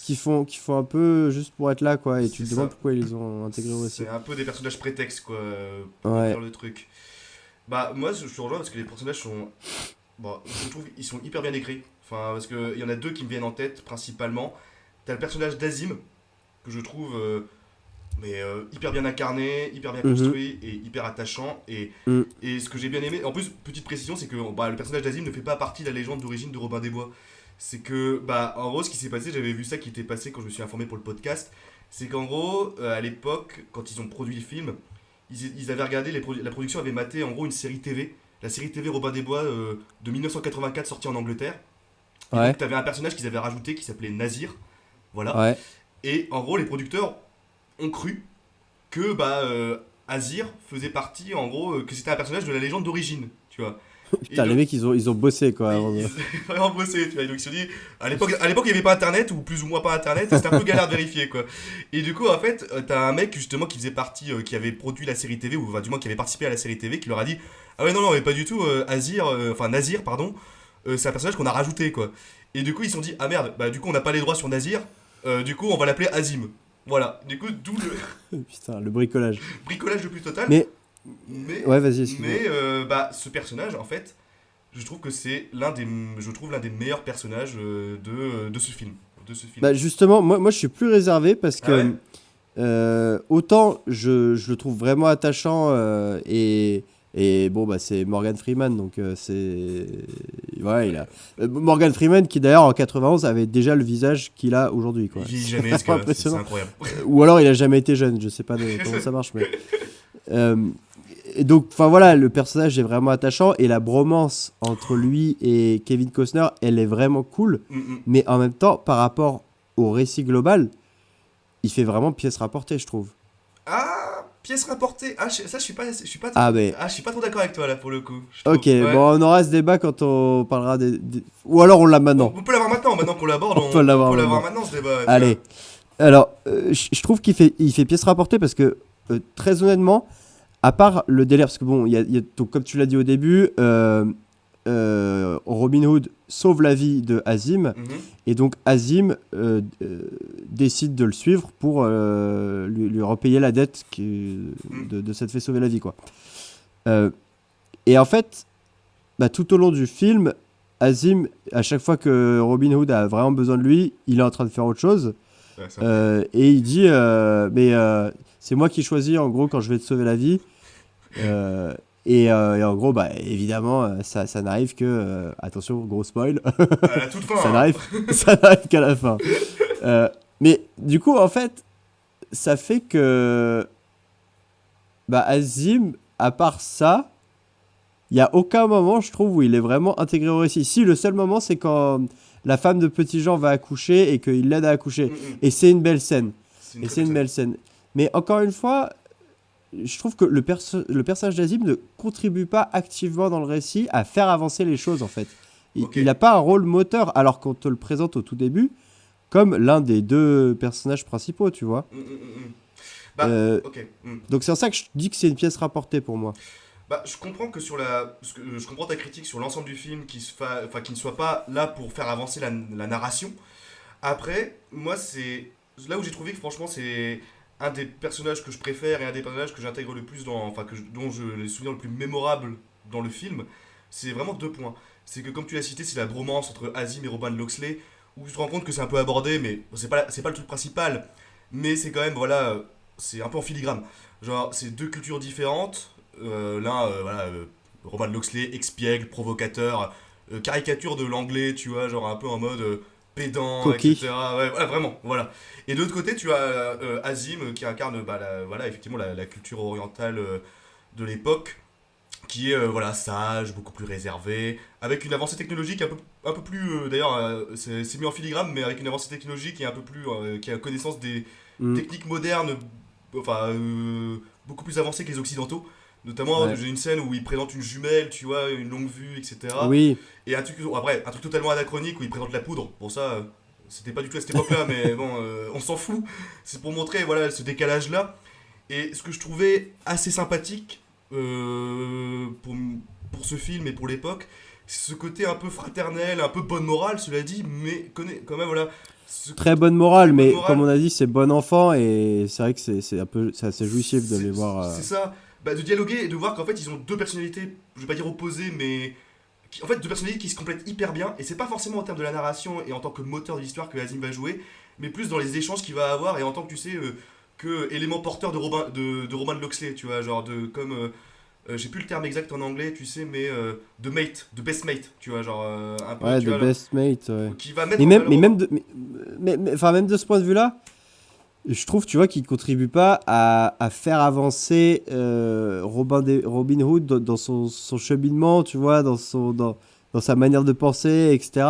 qui font un peu juste pour être là, quoi, et tu te C'est demandes ça. pourquoi ils les ont intégrés au récit. c'est un peu des personnages prétextes, quoi, pour Ouais. faire le truc. Moi, je te rejoins parce que les personnages sont... Bon, je trouve qu'ils sont hyper bien écrits. Enfin, parce qu'il y en a deux qui me viennent en tête, principalement. T'as le personnage d'Azim, que je trouve... hyper bien incarné, hyper bien construit et hyper attachant. Et ce que j'ai bien aimé, en plus, petite précision, c'est que le personnage d'Azim ne fait pas partie de la légende d'origine de Robin des Bois. C'est que, en gros, ce qui s'est passé, j'avais vu ça qui était passé quand je me suis informé pour le podcast, c'est qu'en gros, à l'époque, quand ils ont produit le film, ils avaient regardé, la production avait maté en gros une série TV, la série TV Robin des Bois de 1984 sortie en Angleterre. Et Ouais. donc, t'avais un personnage qu'ils avaient rajouté qui s'appelait Nazir. Voilà. Ouais. Et en gros, les producteurs ont cru que Azir faisait partie, en gros, que c'était un personnage de la légende d'origine, tu vois. Putain, Et les donc, mecs, ils ont bossé, quoi. avant de- ils ont vraiment bossé, tu vois. Et donc ils se sont dit, à l'époque, il n'y avait pas internet, ou plus ou moins pas internet, c'était un peu galère de vérifier, quoi. Et du coup, en fait, t'as un mec justement qui faisait partie, qui avait produit la série TV, ou enfin, du moins qui avait participé à la série TV, qui leur a dit, ah ouais, non, mais pas du tout, Nazir, pardon, c'est un personnage qu'on a rajouté, quoi. Et du coup, ils se sont dit, ah merde, du coup, on n'a pas les droits sur Nazir, du coup, on va l'appeler Azim. Voilà, du coup, d'où le Putain, le bricolage. bricolage le plus total. Mais ouais, vas-y, Mais excuse-moi. ce personnage, en fait, je trouve que c'est l'un des meilleurs personnages de ce film. Bah justement, moi je suis plus réservé parce Ah que ouais autant je le trouve vraiment attachant, et Et bon, bah, c'est Morgan Freeman, donc c'est. Ouais, il a. Morgan Freeman, qui d'ailleurs en 91 avait déjà le visage qu'il a aujourd'hui, quoi. Il vieillit jamais, ce gars, c'est incroyable. Ou alors il a jamais été jeune, je sais pas comment ça marche, mais. Et donc, enfin voilà, le personnage est vraiment attachant et la bromance entre lui et Kevin Costner, elle est vraiment cool. Mais en même temps, par rapport au récit global, il fait vraiment pièce rapportée, je trouve. Ah, pièce rapportée. Ah, ça, je suis pas je suis pas trop d'accord avec toi là pour le coup. Ok, bon, on aura ce débat quand on parlera ou alors on l'a maintenant. On peut l'avoir maintenant qu'on l'aborde. On peut l'avoir maintenant ce débat. Allez. Alors, je trouve qu'il fait pièce rapportée parce que très honnêtement, à part le délire, parce que bon, donc, comme tu l'as dit au début, Robin Hood sauve la vie de Azim, et donc Azim décide de le suivre pour lui repayer la dette de s'être fait sauver la vie, quoi. Et en fait, bah, tout au long du film, Azim, à chaque fois que Robin Hood a vraiment besoin de lui, il est en train de faire autre chose. Ouais, et il dit c'est moi qui choisis en gros quand je vais te sauver la vie. Et en gros, bah, évidemment, ça n'arrive que. Attention, gros spoil. À la toute fin. ça n'arrive qu'à la fin. Mais du coup, en fait, ça fait que. Bah, Azim, à part ça, il n'y a aucun moment, je trouve, où il est vraiment intégré au récit. Si, le seul moment, c'est quand la femme de Petit Jean va accoucher et qu'il l'aide à accoucher. Et c'est une belle scène. Belle scène. Mais encore une fois. Je trouve que le personnage d'Azim ne contribue pas activement dans le récit à faire avancer les choses, en fait. Il n'a pas un rôle moteur, alors qu'on te le présente au tout début comme l'un des deux personnages principaux, tu vois. Donc c'est en ça que je dis que c'est une pièce rapportée pour moi. Bah, je comprends que je comprends ta critique sur l'ensemble du film qui ne soit pas là pour faire avancer la narration. Après, moi, c'est là où j'ai trouvé que franchement, c'est un des personnages que je préfère et un des personnages que j'intègre le plus dont je les souvenirs le plus mémorable dans le film. C'est vraiment 2 points. C'est que comme tu l'as cité, c'est la bromance entre Azim et Robin Loxley, où tu te rends compte que c'est un peu abordé, mais c'est pas le truc principal. Mais c'est quand même, voilà, c'est un peu en filigrane. Genre, c'est 2 cultures différentes. Robin Loxley, expiègle, provocateur, caricature de l'anglais, tu vois, genre un peu en mode pédant, coquille, etc. Ouais, voilà, vraiment, voilà. Et de l'autre côté, tu as Azim qui incarne effectivement la culture orientale de l'époque, qui est sage, beaucoup plus réservé, avec une avancée technologique un peu plus d'ailleurs c'est mis en filigrane, mais avec une avancée technologique qui est un peu plus qui a connaissance des techniques modernes, beaucoup plus avancées que les occidentaux. Notamment, j'ai une scène où il présente une jumelle, tu vois, une longue vue, etc. Oui. Et un truc totalement anachronique où il présente la poudre. Bon, ça, c'était pas du tout à cette époque-là, mais bon, on s'en fout. C'est pour montrer, voilà, ce décalage-là. Et ce que je trouvais assez sympathique pour ce film et pour l'époque, c'est ce côté un peu fraternel, un peu bonne morale, cela dit, mais quand même, voilà. Très bonne morale, mais comme on a dit, c'est bon enfant, et c'est vrai que c'est assez jouissif de les voir. C'est ça. Bah, de dialoguer et de voir qu'en fait ils ont 2 personnalités, je vais pas dire opposées, mais en fait 2 personnalités qui se complètent hyper bien, et c'est pas forcément en termes de la narration et en tant que moteur de l'histoire que Azim va jouer, mais plus dans les échanges qu'il va avoir et en tant que tu sais que élément porteur de Robin Loxley, tu vois, genre comme j'ai plus le terme exact en anglais, tu sais, mais de best mate, tu vois, genre un peu. Ouais, tu de vois, best mate, ouais. Qui va mettre même de ce point de vue-là, je trouve, tu vois, qu'il contribue pas à faire avancer Robin Hood dans son cheminement, tu vois, dans sa manière de penser, etc.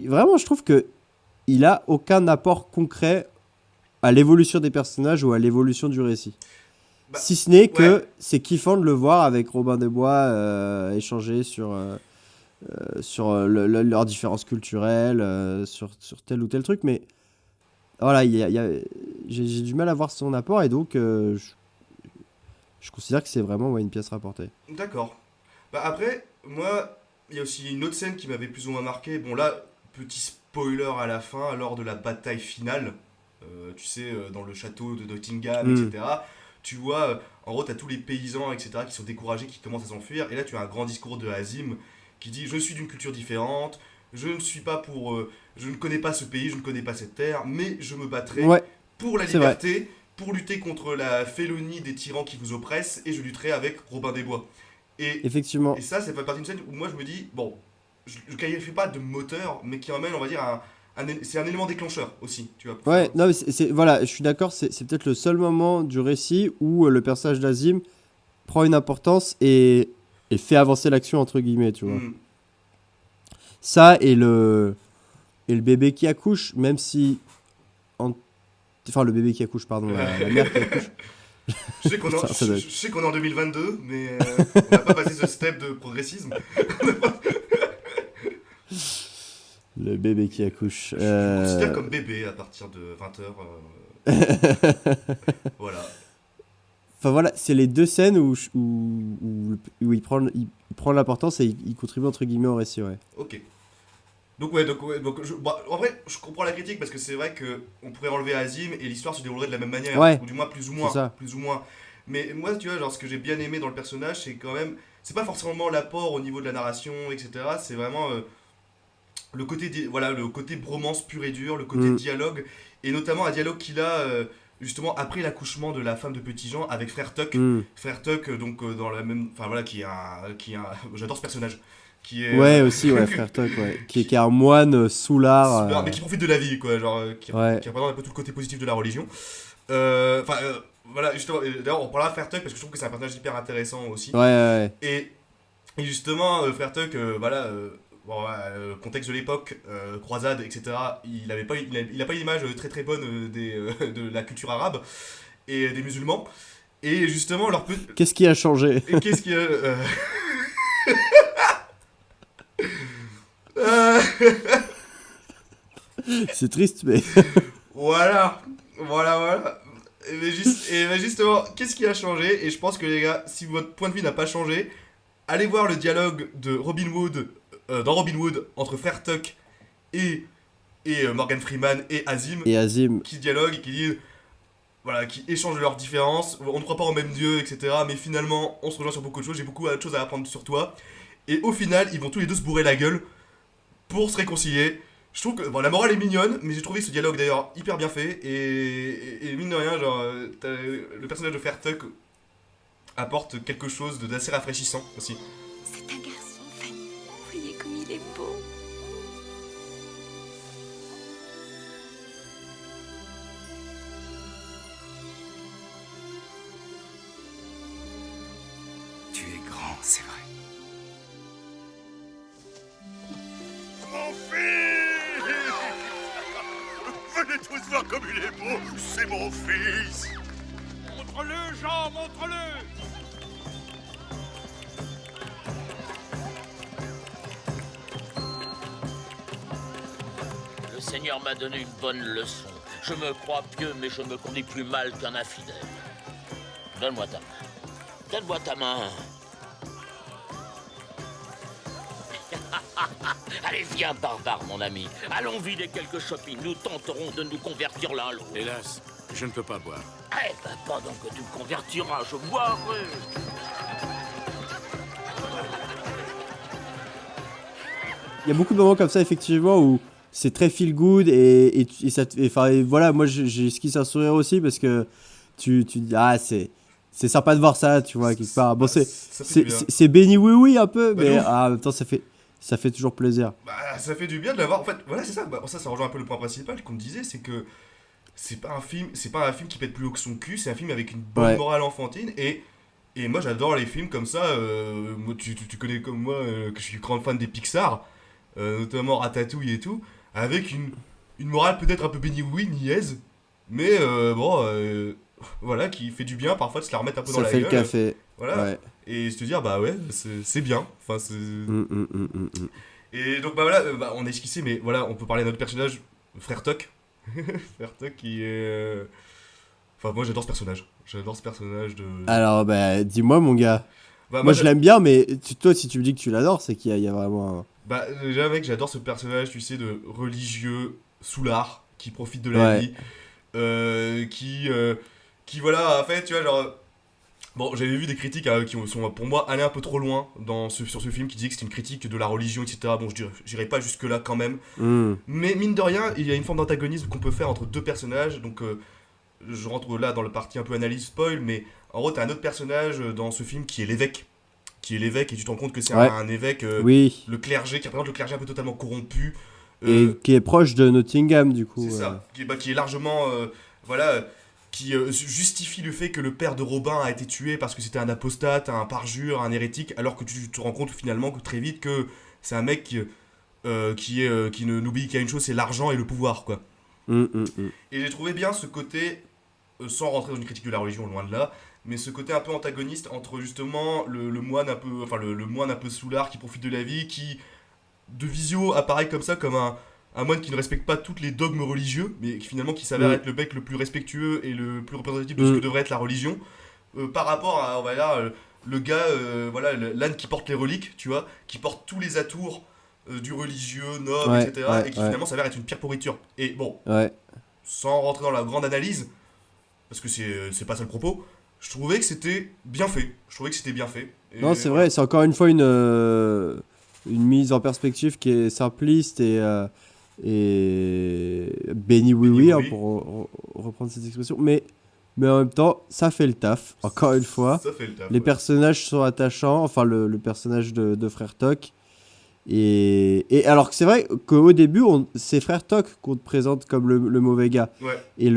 Vraiment, je trouve que il a aucun apport concret à l'évolution des personnages ou à l'évolution du récit. Bah, si ce n'est que c'est kiffant de le voir avec Robin des Bois échanger sur leurs différences culturelles, sur tel ou tel truc, mais voilà, j'ai du mal à voir son apport, et donc je considère que c'est vraiment une pièce rapportée. D'accord. Bah après, moi, il y a aussi une autre scène qui m'avait plus ou moins marqué. Bon là, petit spoiler à la fin, lors de la bataille finale, tu sais, dans le château de Nottingham, etc. Tu vois, en gros, t'as tous les paysans, etc., qui sont découragés, qui commencent à s'enfuir, et là tu as un grand discours de Azim qui dit « Je suis d'une culture différente, je ne connais pas ce pays, je ne connais pas cette terre, mais je me battrai pour la liberté pour lutter contre la félonie des tyrans qui vous oppressent, et je lutterai avec Robin des Bois. Effectivement. Et ça fait partie d'une scène où moi je me dis, bon, je qualifie pas de moteur, mais qui emmène, on va dire, c'est un élément déclencheur aussi, tu vois. Ouais, non, mais voilà, je suis d'accord, c'est peut-être le seul moment du récit où le personnage d'Azim prend une importance et fait avancer l'action, entre guillemets, tu vois. Ça et le bébé qui accouche, même si... Enfin, le bébé qui accouche, pardon, la mère qui accouche. Je sais qu'on est en 2022, mais on n'a pas passé ce step de progressisme. Le bébé qui accouche. Je me considère comme bébé à partir de 20h. Voilà. Enfin voilà, c'est les deux scènes où il prend l'importance et il contribue entre guillemets au récit, ouais. Ok. Donc en vrai, je comprends la critique parce que c'est vrai que on pourrait enlever Azim et l'histoire se déroulerait de la même manière, ouais. ou du moins plus ou moins. Mais moi, tu vois, genre ce que j'ai bien aimé dans le personnage, c'est quand même, c'est pas forcément l'apport au niveau de la narration, etc. C'est vraiment le côté bromance pur et dur, le côté dialogue, et notamment un dialogue qu'il a justement après l'accouchement de la femme de Petit Jean avec Frère Tuck. Frère Tuck, donc dans la même, enfin voilà, qui est un, j'adore ce personnage. Qui est, ouais, aussi, ouais, Frère Tuck, ouais. qui est un moine soulard. Mais qui profite de la vie, quoi, genre, qui représente un peu tout le côté positif de la religion. Voilà, justement, d'ailleurs, on parlera de Frère Tuck parce que je trouve que c'est un personnage hyper intéressant aussi. Ouais. Et justement, Frère Tuck, contexte de l'époque, croisade, etc., il a pas une image très très bonne de la culture arabe et des musulmans. Et justement, leur peut... Qu'est-ce qui a changé? Qu'est-ce qui a... C'est triste, mais... Voilà. Et justement, qu'est-ce qui a changé? Et je pense que les gars, si votre point de vue n'a pas changé, allez voir le dialogue de Robin Hood, dans Robin Hood, entre Frère Tuck et Morgan Freeman et Azim. Qui dialoguent et qui disent... Voilà, qui échangent leurs différences. On ne croit pas au même Dieu, etc. Mais finalement, on se rejoint sur beaucoup de choses. J'ai beaucoup de choses à apprendre sur toi. Et au final, ils vont tous les deux se bourrer la gueule pour se réconcilier. Je trouve que la morale est mignonne, mais j'ai trouvé ce dialogue d'ailleurs hyper bien fait. Et mine de rien, genre, le personnage de Frère Tuck apporte quelque chose d'assez rafraîchissant aussi. C'est un garçon, Fanny. Voyez comme il est beau. Tu es grand, c'est vrai. Mon fils! Venez tous voir comme il est beau, c'est mon fils! Montre-le, Jean, montre-le! Le Seigneur m'a donné une bonne leçon. Je me crois pieux, mais je me conduis plus mal qu'un infidèle. Donne-moi ta main. Donne-moi ta main. Allez, viens, barbare, mon ami. Allons vider quelques shopping. Nous tenterons de nous convertir l'un à l'autre. Hélas, je ne peux pas boire. Eh ben, pendant que tu me convertiras, je boirai. Il y a beaucoup de moments comme ça, effectivement, où c'est très feel good et voilà, moi j'esquisse un sourire aussi parce que tu dis, ah, c'est sympa de voir ça, tu vois, quelque part. Bon, c'est béni oui un peu, mais en même temps, ça fait toujours plaisir. Bah, ça fait du bien de l'avoir. En fait, voilà, c'est ça. Ça rejoint un peu le point principal qu'on disait, c'est que c'est pas un film qui pète plus haut que son cul, c'est un film avec une bonne morale enfantine. Et moi, j'adore les films comme ça. Moi, tu connais comme moi que je suis grand fan des Pixar, notamment Ratatouille et tout, avec une morale peut-être un peu niaise, mais voilà, qui fait du bien parfois de se la remettre un peu dans la gueule. Ça fait le café. Voilà. Ouais. Et se dire, bah ouais, c'est bien. Enfin, c'est... Et donc, bah voilà, on a esquissé, mais voilà, on peut parler d'un autre personnage, Frère Tuck. Frère Tuck qui est... Enfin, moi j'adore ce personnage. J'adore ce personnage de... Alors, bah, dis-moi, mon gars. Bah, moi je l'aime bien, mais toi, si tu me dis que tu l'adores, c'est qu'il y a vraiment un... Bah, déjà, mec, j'adore ce personnage, tu sais, de religieux, soulard, qui profite de la vie. Qui, voilà, en fait, tu vois, genre... Bon, j'avais vu des critiques qui sont, pour moi, allés un peu trop loin sur ce film, qui disaient que c'était une critique de la religion, etc. Bon, j'irai pas jusque-là quand même. Mais mine de rien, il y a une forme d'antagonisme qu'on peut faire entre deux personnages. Donc, je rentre là dans le parti un peu analyse spoil, mais en gros, t'as un autre personnage dans ce film qui est l'évêque. Et tu te rends compte que c'est un évêque, Oui. le clergé, qui représente le clergé un peu totalement corrompu. Et qui est proche de Nottingham, du coup. C'est ça, qui est largement, voilà, qui justifie le fait que le père de Robin a été tué parce que c'était un apostate, un parjure, un hérétique, alors que tu te rends compte finalement que très vite que c'est un mec qui n'oublie qu'à une chose, c'est l'argent et le pouvoir, quoi. Et j'ai trouvé bien ce côté, sans rentrer dans une critique de la religion, loin de là, mais ce côté un peu antagoniste entre justement le moine un peu, enfin le moine un peu soulard qui profite de la vie, qui de visio apparaît comme ça, comme un moine qui ne respecte pas tous les dogmes religieux, mais qui finalement qui s'avère être le mec le plus respectueux et le plus représentatif de ce que devrait être la religion, par rapport à, on va dire, le gars, voilà, l'âne qui porte les reliques, tu vois, qui porte tous les atours du religieux, noble, etc., et qui finalement s'avère être une pire pourriture. Et bon, sans rentrer dans la grande analyse, parce que c'est pas ça le propos, je trouvais que c'était bien fait. Et non, c'est vrai, c'est encore une fois une mise en perspective qui est simpliste et béni oui, hein, pour reprendre cette expression. Mais en même temps, ça fait le taf, encore une fois. Ça fait le taf, les personnages sont attachants, enfin le personnage de Frère Toc. Et alors que c'est vrai qu'au début, c'est Frère Toc qu'on te présente comme le mauvais gars. Ouais. Et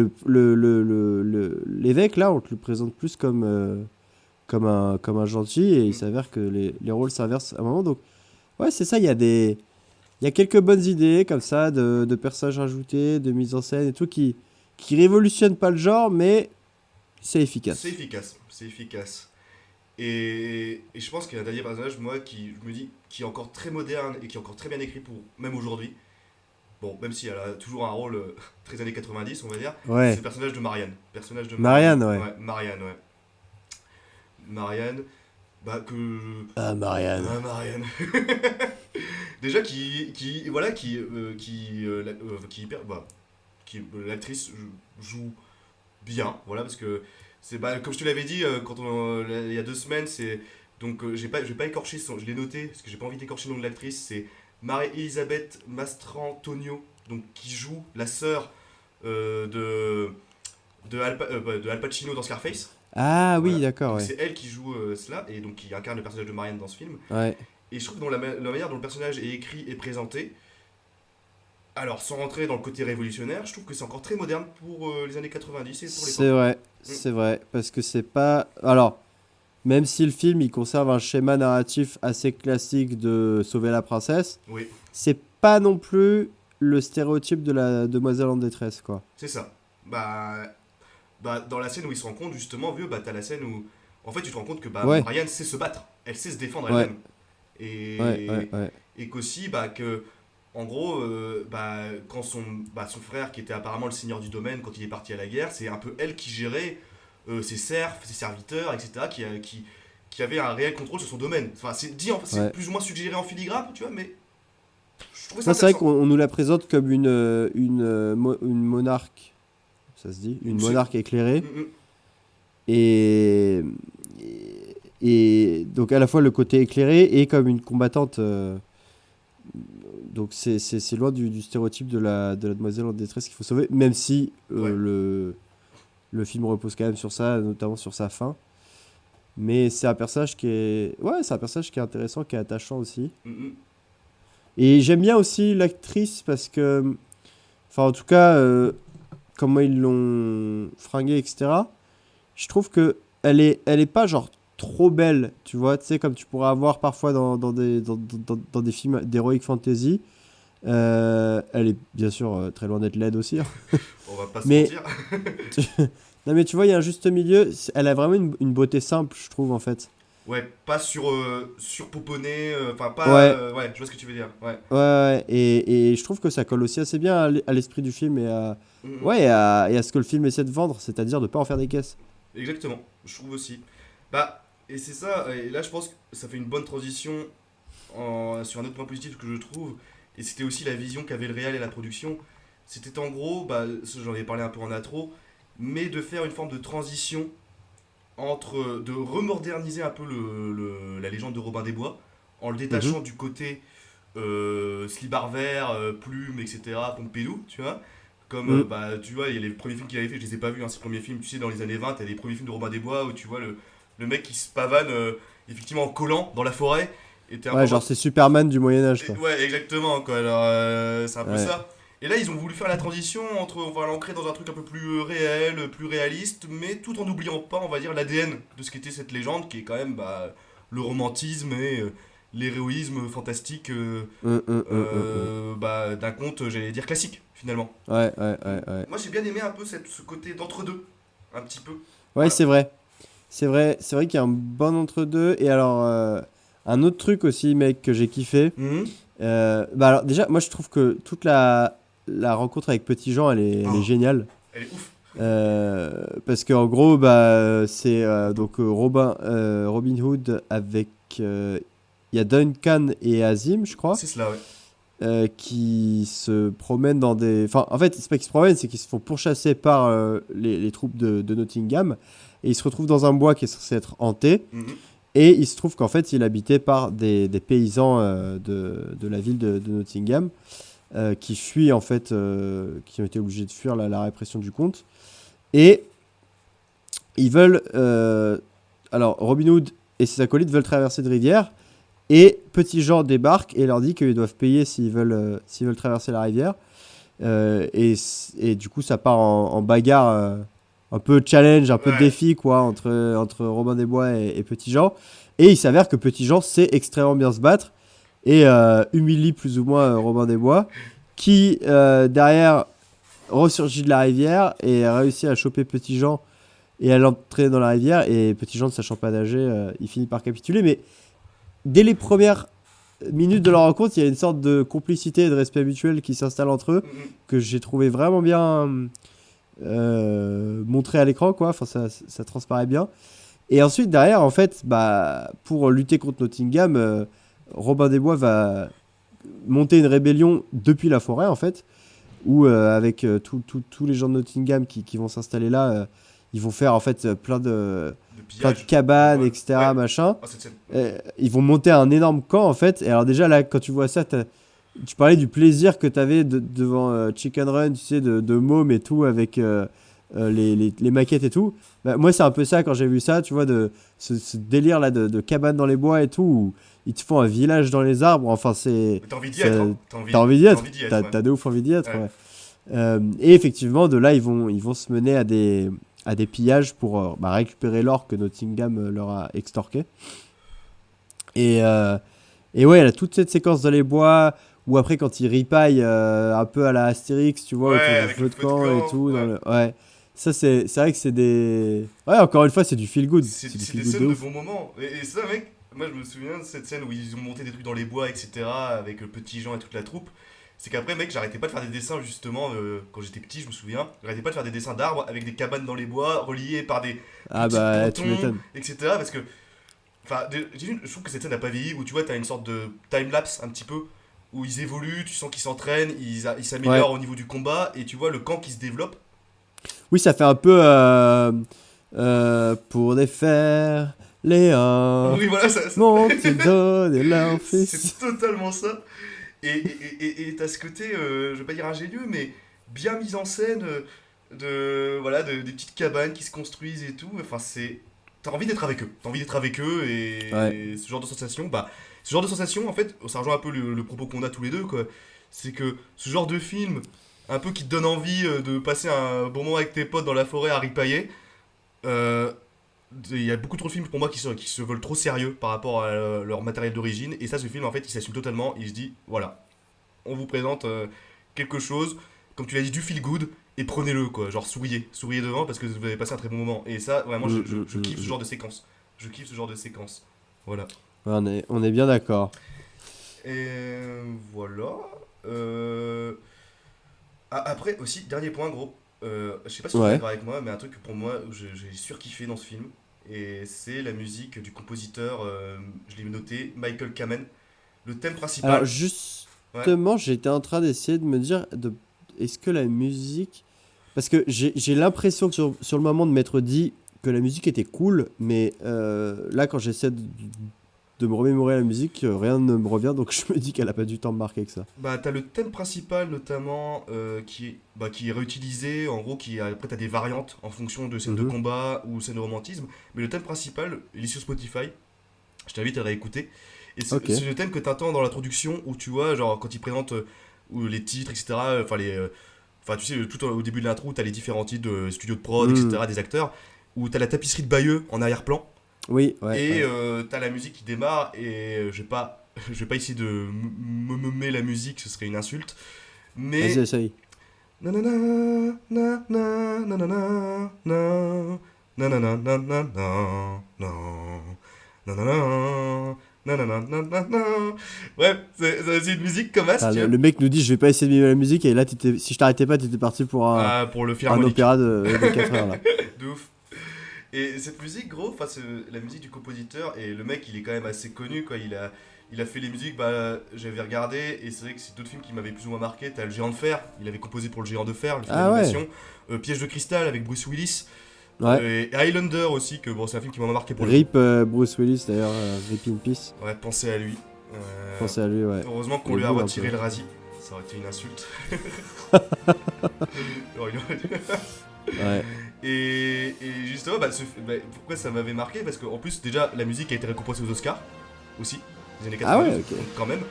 l'évêque, là, on te le présente plus comme un gentil, et il s'avère que les rôles s'inversent à un moment. Donc, ouais, c'est ça, il y a quelques bonnes idées comme ça, de personnages rajoutés, de mise en scène et tout, qui révolutionnent pas le genre, mais c'est efficace. C'est efficace. Et je pense qu'il y a un dernier personnage, moi, je me dis, qui est encore très moderne et qui est encore très bien écrit pour même aujourd'hui. Bon, même si elle a toujours un rôle très années 90, on va dire. Ouais. C'est le personnage de Marianne. Marianne, ouais. Marianne, bah que... Ah, Marianne. Déjà, l'actrice joue bien, voilà, parce que c'est, bah, comme je te l'avais dit il y a 2 semaines, c'est donc je vais pas écorcher je l'ai noté parce que j'ai pas envie d'écorcher le nom de l'actrice, c'est Marie-Elisabeth Mastrantonio, donc qui joue la sœur de Al Pacino dans Scarface. Ah oui, Voilà. d'accord, Donc ouais. c'est elle qui joue cela, et donc qui incarne le personnage de Marianne dans ce film. Ouais. Et je trouve que dans la manière dont le personnage est écrit et présenté, alors sans rentrer dans le côté révolutionnaire, je trouve que c'est encore très moderne pour les années 90 et pour l'époque. C'est vrai, parce que c'est pas... Alors, même si le film, il conserve un schéma narratif assez classique de sauver la princesse, Oui, c'est pas non plus le stéréotype de la demoiselle en détresse, quoi. c'est ça. Bah, dans la scène où ils se rencontrent, justement, t'as la scène où, en fait, tu te rends compte que Ouais. Marianne sait se battre, elle sait se défendre Ouais. elle-même. Ouais. Et qu'aussi, en gros, quand son frère, qui était apparemment le seigneur du domaine quand il est parti à la guerre, c'est un peu elle qui gérait ses serfs, ses serviteurs, etc., qui avait un réel contrôle sur son domaine. Enfin, c'est dit, c'est plus ou moins suggéré en filigrane, tu vois, mais je trouvais ça Non, c'est vrai intéressant. qu'on nous la présente comme une monarque, ça se dit, une monarque éclairée. Et donc à la fois le côté éclairé et comme une combattante. Donc c'est loin du stéréotype de la demoiselle en détresse qu'il faut sauver, même si le film repose quand même sur ça, notamment sur sa fin. Mais c'est un personnage qui est intéressant, qui est attachant aussi. Et j'aime bien aussi l'actrice parce que, enfin en tout cas, comment ils l'ont fringuée, etc. Je trouve que elle est pas genre trop belle, tu vois, tu sais, comme tu pourrais avoir parfois dans des films d'heroic fantasy. Elle est bien sûr très loin d'être laide aussi, hein. On va pas se mentir. Non mais tu vois, il y a un juste milieu. Elle a vraiment une beauté simple, je trouve, en fait. Ouais, pas surpoponné, enfin pas... Ouais. Je vois ce que tu veux dire, ouais. Ouais, et je trouve que ça colle aussi assez bien à l'esprit du film et à ce que le film essaie de vendre, c'est-à-dire de pas en faire des caisses. Exactement, je trouve aussi. Et c'est ça, et là je pense que ça fait une bonne transition sur un autre point positif que je trouve, et c'était aussi la vision qu'avait le réal et la production. C'était en gros, j'en avais parlé un peu en intro, mais de faire une forme de transition de remoderniser un peu la légende de Robin des Bois, en le détachant du côté slibard vert, plume, etc., Pompidou, tu vois, Comme, bah, tu vois, il y a les premiers films qu'il avait fait, je les ai pas vus, hein, ces premiers films, tu sais, dans les années 20, t'as les premiers films de Robin des Bois où tu vois le mec qui se pavane effectivement en collant dans la forêt. Et t'es un Ouais, peu- genre c'est Superman du Moyen-Âge, quoi. Ouais, exactement, quoi. Alors, c'est un peu Ouais. ça. Et là, ils ont voulu faire la transition entre, on va l'ancrer dans un truc un peu plus réel, plus réaliste, mais tout en n'oubliant pas, on va dire, l'ADN de ce qu'était cette légende, qui est quand même bah, le romantisme et l'héroïsme fantastique bah, d'un conte, j'allais dire, classique, finalement. Ouais. Moi, j'ai bien aimé un peu ce côté d'entre-deux, un petit peu. Ouais, Voilà. c'est vrai. C'est vrai qu'il y a un bon entre-deux. Et alors, un autre truc aussi, mec, que j'ai kiffé. Bah alors, déjà, moi, je trouve que toute la rencontre avec Petit Jean, elle est géniale. Elle est ouf. Parce qu'en gros, bah, c'est donc Robin Hood avec. Il y a Duncan et Azim, je crois. C'est cela, ouais. Qui se promènent dans des... Enfin, en fait, c'est pas qu'ils se promènent, c'est qu'ils se font pourchasser par les troupes de Nottingham. Et ils se retrouvent dans un bois qui est censé être hanté. Et il se trouve qu'en fait, il est habité par des paysans de la ville de Nottingham qui fuient, en fait, qui ont été obligés de fuir la répression du comte. Et ils veulent... alors, Robin Hood et ses acolytes veulent traverser une rivière. Et Petit Jean débarque et leur dit qu'ils doivent payer s'ils veulent traverser la rivière. Et du coup, ça part en bagarre, un peu challenge, un peu défi, quoi, entre Robin des Bois et Petit Jean. Et il s'avère que Petit Jean sait extrêmement bien se battre et humilie plus ou moins Robin des Bois, qui derrière ressurgit de la rivière et réussit à choper Petit Jean et à l'entraîner dans la rivière. Et Petit Jean, ne sachant pas nager, il finit par capituler. Mais dès les premières minutes de leur rencontre, il y a une sorte de complicité et de respect mutuel qui s'installe entre eux, que j'ai trouvé vraiment bien montré à l'écran, quoi. Enfin, ça transparaît bien. Et ensuite, derrière, en fait, bah, pour lutter contre Nottingham, Robin des Bois va monter une rébellion depuis la forêt, en fait, où avec tous les gens de Nottingham qui vont s'installer là, ils vont faire en fait plein de cabanes, etc. Ouais. Machin. Ah, cette scène. Ils vont monter un énorme camp, en fait. Et alors déjà, là, quand tu vois ça, tu parlais du plaisir que tu avais devant Chicken Run, tu sais, de môme et tout, avec les maquettes et tout. Bah, moi, c'est un peu ça quand j'ai vu ça, tu vois, de ce délire là de cabane dans les bois et tout, où ils te font un village dans les arbres. Enfin, c'est. T'as envie d'y être, hein. T'as envie d'y être. ouais. T'as de ouf envie d'y être, Ouais. ouais. Et effectivement, de là, ils vont se mener à des pillages pour récupérer l'or que Nottingham leur a extorqué. Et ouais, elle a toute cette séquence dans les bois où après, quand ils ripaillent un peu à la Astérix, tu vois, Ouais, autour du avec feu le de feu de camp camp, et tout. ouais. Ouais. Ça, c'est vrai que c'est des. Ouais, encore une fois, c'est du feel good. C'est du des feel good scènes de ouf. bons moments. Et ça, mec, moi je me souviens de cette scène où ils ont monté des trucs dans les bois, etc. avec le Petit Jean et toute la troupe. C'est qu'après, mec, j'arrêtais pas de faire des dessins justement quand j'étais petit, je me souviens. J'arrêtais pas de faire des dessins d'arbres avec des cabanes dans les bois, reliées par des Ah petits bah, tu pontons, m'étonnes. etc. Parce que, enfin, je trouve que cette scène n'a pas vieilli, où tu vois, t'as une sorte de time-lapse un petit peu, où ils évoluent, tu sens qu'ils s'entraînent, ils s'améliorent au niveau du combat, et tu vois le camp qui se développe. Oui, ça fait un peu pour défaire Léa. Oui, voilà, ça. Monter donner leur fils. C'est totalement ça. Et t'as ce côté, je vais pas dire ingénieux, mais bien mis en scène des petites cabanes qui se construisent et tout. Enfin, t'as envie d'être avec eux. T'as envie d'être avec eux et ce genre de sensation, en fait, ça rejoint un peu le propos qu'on a tous les deux, quoi. C'est que ce genre de film, un peu qui te donne envie de passer un bon moment avec tes potes dans la forêt à ripailler, il y a beaucoup trop de films pour moi qui se veulent trop sérieux par rapport à leur matériel d'origine, et ça, ce film en fait il s'assume totalement. Il se dit voilà, on vous présente quelque chose, comme tu l'as dit, du feel good, et prenez-le, quoi, genre souriez devant parce que vous allez passer un très bon moment. Et ça, vraiment, je kiffe ce genre de séquence. Voilà. Ouais, on est bien d'accord. Et voilà. Après aussi, dernier point, gros. Je sais pas si tu es d'accord avec moi, mais un truc que pour moi j'ai surkiffé dans ce film, et c'est la musique du compositeur, je l'ai noté, Michael Kamen. Le thème principal. Alors justement, j'étais en train d'essayer de me dire, est-ce que la musique... Parce que j'ai l'impression que sur le moment de m'être dit que la musique était cool, mais là quand j'essaie de me remémorer la musique, rien ne me revient, donc je me dis qu'elle a pas du temps de marquer que ça. Bah, t'as le thème principal notamment qui est réutilisé, en gros, après t'as des variantes en fonction de scènes de combat ou scènes de romantisme, mais le thème principal, il est sur Spotify, je t'invite à le réécouter, et c'est le thème que t'entends dans l'introduction où tu vois, genre quand ils présentent les titres, etc., enfin tu sais, tout au début de l'intro, t'as les différents titres de studio de prod, etc., des acteurs, où t'as la tapisserie de Bayeux en arrière-plan. Oui, ouais. Et t'as la musique qui démarre, et je vais pas essayer de me la musique, ce serait une insulte. Mais. Vas-y, essaye. Nanana, ouais, c'est une musique comme ça. Le mec nous dit je vais pas essayer de mimer la musique, et là si je t'arrêtais pas, t'étais parti pour pour le un opéra de 4 heures là. De ouf. Et cette musique, gros, c'est la musique du compositeur, et le mec il est quand même assez connu, quoi. Il a fait les musiques, j'avais regardé, et c'est vrai que c'est d'autres films qui m'avaient plus ou moins marqué. T'as Le Géant de Fer, il avait composé pour Le Géant de Fer, le film d'animation. Piège de cristal avec Bruce Willis. Ouais. Et Highlander aussi, que bon, c'est un film qui m'a marqué pour Rip Bruce Willis d'ailleurs, Rip in Peace. Ouais, pensez à lui. Pensez à lui, ouais. Heureusement qu'on lui a retiré le Razzie, ça aurait été une insulte. Ouais. Et justement, pourquoi ça m'avait marqué? Parce qu'en plus, déjà, la musique a été récompensée aux Oscars aussi, les années 80, quand même.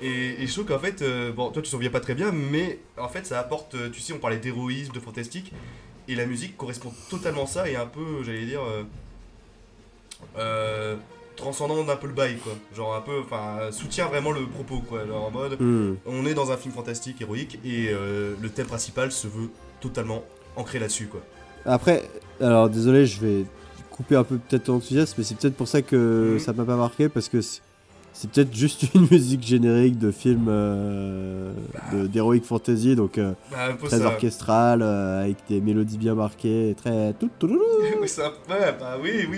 Et je trouve qu'en fait, toi tu t'en souviens pas très bien, mais en fait ça apporte, tu sais, on parlait d'héroïsme, de fantastique, et la musique correspond totalement à ça, et un peu, j'allais dire, transcendant d'un peu le bail, quoi. Genre un peu, soutient vraiment le propos, quoi. Genre en mode, on est dans un film fantastique, héroïque, et le thème principal se veut totalement ancré là-dessus, quoi. Après, alors désolé, je vais couper un peu peut-être ton enthousiasme, mais c'est peut-être pour ça que ça m'a pas marqué, parce que c'est peut-être juste une musique générique de film d'heroic fantasy, donc très orchestrale, avec des mélodies bien marquées, très... oui,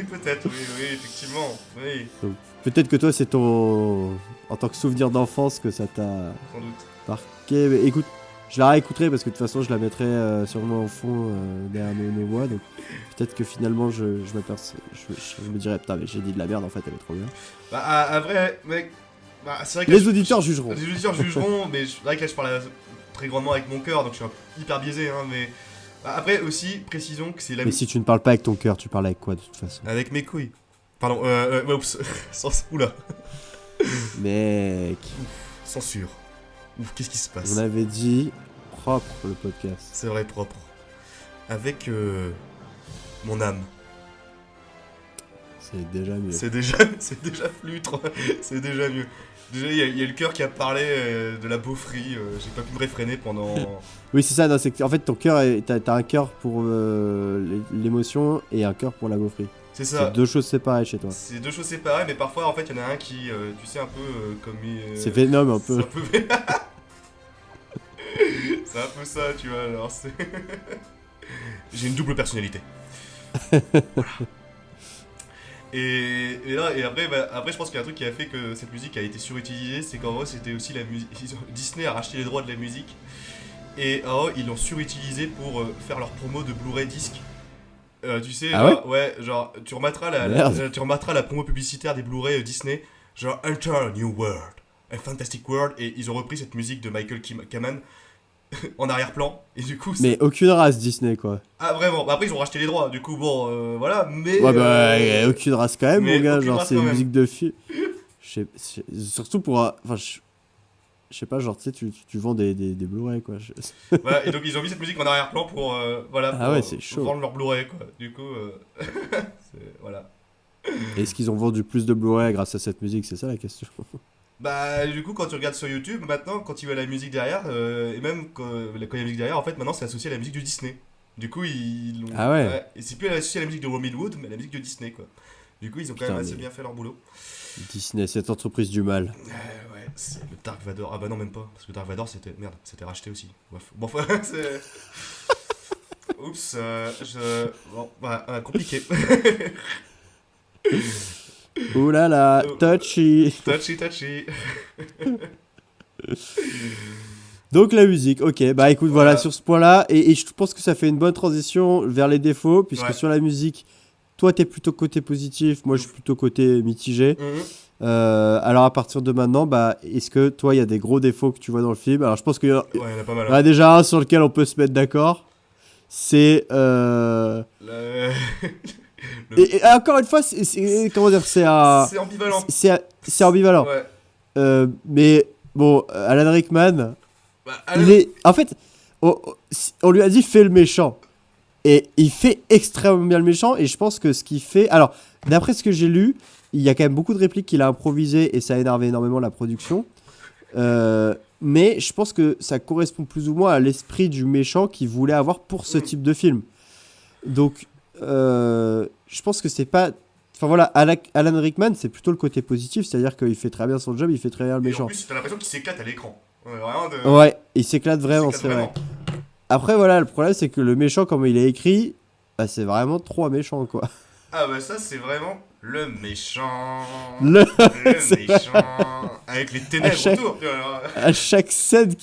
peut-être, oui, effectivement, oui. Donc, peut-être que toi, c'est en tant que souvenir d'enfance que ça t'a sans doute marqué, mais écoute, je la réécouterai parce que de toute façon je la mettrai sûrement au fond derrière nos voix, donc peut-être que finalement je me dirais putain mais j'ai dit de la merde, en fait elle est trop bien. À vrai mec, c'est vrai que les auditeurs jugeront. Les auditeurs jugeront, mais c'est vrai que là je parle très grandement avec mon cœur, donc je suis hyper biaisé, hein, mais après aussi précisons que c'est la. Mais si tu ne parles pas avec ton cœur, tu parles avec quoi de toute façon? Avec mes couilles. Pardon, oups, oula. Mec. Censure. Ouf, qu'est-ce qui se passe? On avait dit propre le podcast. C'est vrai, propre. Avec mon âme. C'est déjà mieux. C'est déjà flutre. C'est déjà mieux. Déjà, il y a le cœur qui a parlé de la beaufrie. J'ai pas pu me réfréner pendant. Oui, c'est ça. Non, c'est en fait ton cœur, t'as un cœur pour l'émotion et un cœur pour la beaufrie. C'est ça. C'est deux choses séparées chez toi. C'est deux choses séparées, mais parfois en fait il y en a un qui, tu sais, un peu comme. C'est Venom un peu. C'est un peu ça, tu vois. Alors c'est. J'ai une double personnalité. Voilà. Et après, je pense qu'il y a un truc qui a fait que cette musique a été surutilisée, c'est qu'en vrai c'était aussi la musique. Disney a racheté les droits de la musique et ils l'ont surutilisé pour faire leur promo de Blu-ray disque. Tu sais, ouais, genre tu remettras la promo publicitaire des Blu-ray Disney, genre Enter a New World, a Fantastic World, et ils ont repris cette musique de Michael Kamen en arrière-plan, et du coup mais aucune race Disney, quoi. Ah vraiment, après ils ont racheté les droits, du coup bon voilà, mais ouais aucune race quand même, mon gars, genre c'est une musique de film. Surtout pour enfin je sais pas, genre tu sais tu vends des Blu-ray, quoi. Voilà, et donc ils ont mis cette musique en arrière-plan pour pour vendre leur Blu-ray, quoi. Du coup voilà. Est-ce qu'ils ont vendu plus de Blu-ray grâce à cette musique, c'est ça la question? Du coup, quand tu regardes sur YouTube, maintenant, quand tu vois la musique derrière, et même quand il y a la musique derrière, en fait, maintenant, c'est associé à la musique de Disney. Du coup, ils l'ont. Ah ouais. Et c'est plus associé à la musique de Robin Hood, mais à la musique de Disney, quoi. Du coup, ils ont quand même assez bien fait leur boulot. Disney, cette entreprise du mal. Ouais, c'est le Dark Vador. Ah bah non, même pas. Parce que Dark Vador, c'était racheté aussi. Bon, c'est. Oups, bon, voilà, compliqué. Ouh là là, touchy. Touchy. Donc la musique, ok, bah écoute, voilà sur ce point-là, et je pense que ça fait une bonne transition vers les défauts, puisque sur la musique, toi t'es plutôt côté positif, moi je suis plutôt côté mitigé. Alors à partir de maintenant, bah, est-ce que toi il y a des gros défauts que tu vois dans le film? Alors je pense qu'il y en Ouais, il y en a pas mal. a déjà un sur lequel on peut se mettre d'accord. C'est et encore une fois, comment dire, c'est ambivalent. C'est ambivalent. Ouais. Mais bon, Alan Rickman, Bah, en fait, on lui a dit fais le méchant. Et il fait extrêmement bien le méchant. Et je pense que ce qu'il fait. Alors, d'après ce que j'ai lu, il y a quand même beaucoup de répliques qu'il a improvisées. Et ça a énervé énormément la production. Mais je pense que ça correspond plus ou moins à l'esprit du méchant qu'il voulait avoir pour ce type de film. Donc, je pense que c'est pas. Enfin voilà, Alan Rickman, c'est plutôt le côté positif. C'est-à-dire qu'il fait très bien son job, il fait très bien le méchant. Et en plus, t'as l'impression qu'il s'éclate à l'écran. Ouais, il s'éclate vraiment, c'est vrai. Après, voilà, le problème, c'est que le méchant, comme il est écrit, bah, c'est vraiment trop méchant, quoi. Ah bah ça, c'est vraiment le méchant. Le méchant. Avec les ténèbres autour. À chaque scène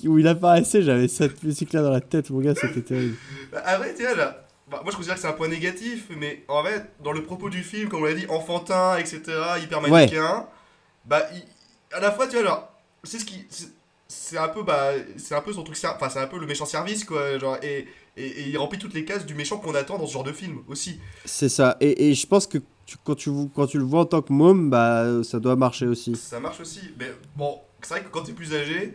où il apparaissait, j'avais cette musique-là dans la tête, mon gars, c'était terrible. Ah ouais, tiens, là. Bah, moi, je considère que c'est un point négatif, mais en fait, dans le propos du film, comme on l'a dit, enfantin, etc., hyper manichéen, bah, à la fois, tu vois, genre, c'est ce qui... C'est un peu son truc, enfin c'est un peu le méchant service quoi, genre, et il remplit toutes les cases du méchant qu'on attend dans ce genre de film aussi. C'est ça, et je pense que quand tu le vois en tant que môme, bah ça doit marcher aussi. Ça marche aussi, mais bon, c'est vrai que quand t'es plus âgé,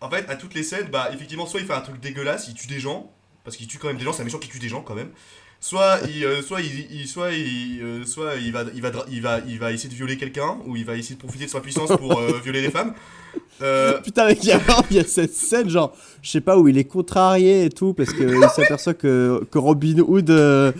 en fait à toutes les scènes, bah effectivement soit il fait un truc dégueulasse, il tue des gens, parce qu'il tue quand même des gens, c'est un méchant qui tue des gens quand même. Soit il va essayer de violer quelqu'un, ou il va essayer de profiter de sa puissance pour violer les femmes. Putain, mec, il y a cette scène, genre, je sais pas, où il est contrarié et tout, parce qu'il s'aperçoit que Robin Hood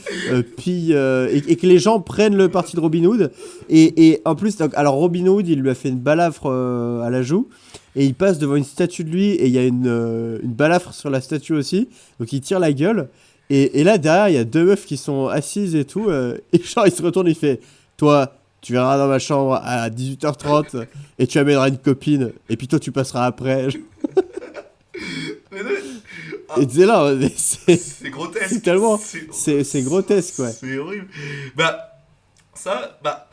pille, et que les gens prennent le parti de Robin Hood. Et en plus, donc, alors Robin Hood, il lui a fait une balafre à la joue, et il passe devant une statue de lui, et il y a une balafre sur la statue aussi, donc il tire la gueule. Et là, derrière, il y a deux meufs qui sont assises et tout, et genre, il se retourne, il fait « Toi, tu viendras dans ma chambre à 18h30 et tu amèneras une copine et puis toi tu passeras après. » Et tu sais là, c'est grotesque. C'est tellement, c'est grotesque ouais. C'est horrible. Bah ça, bah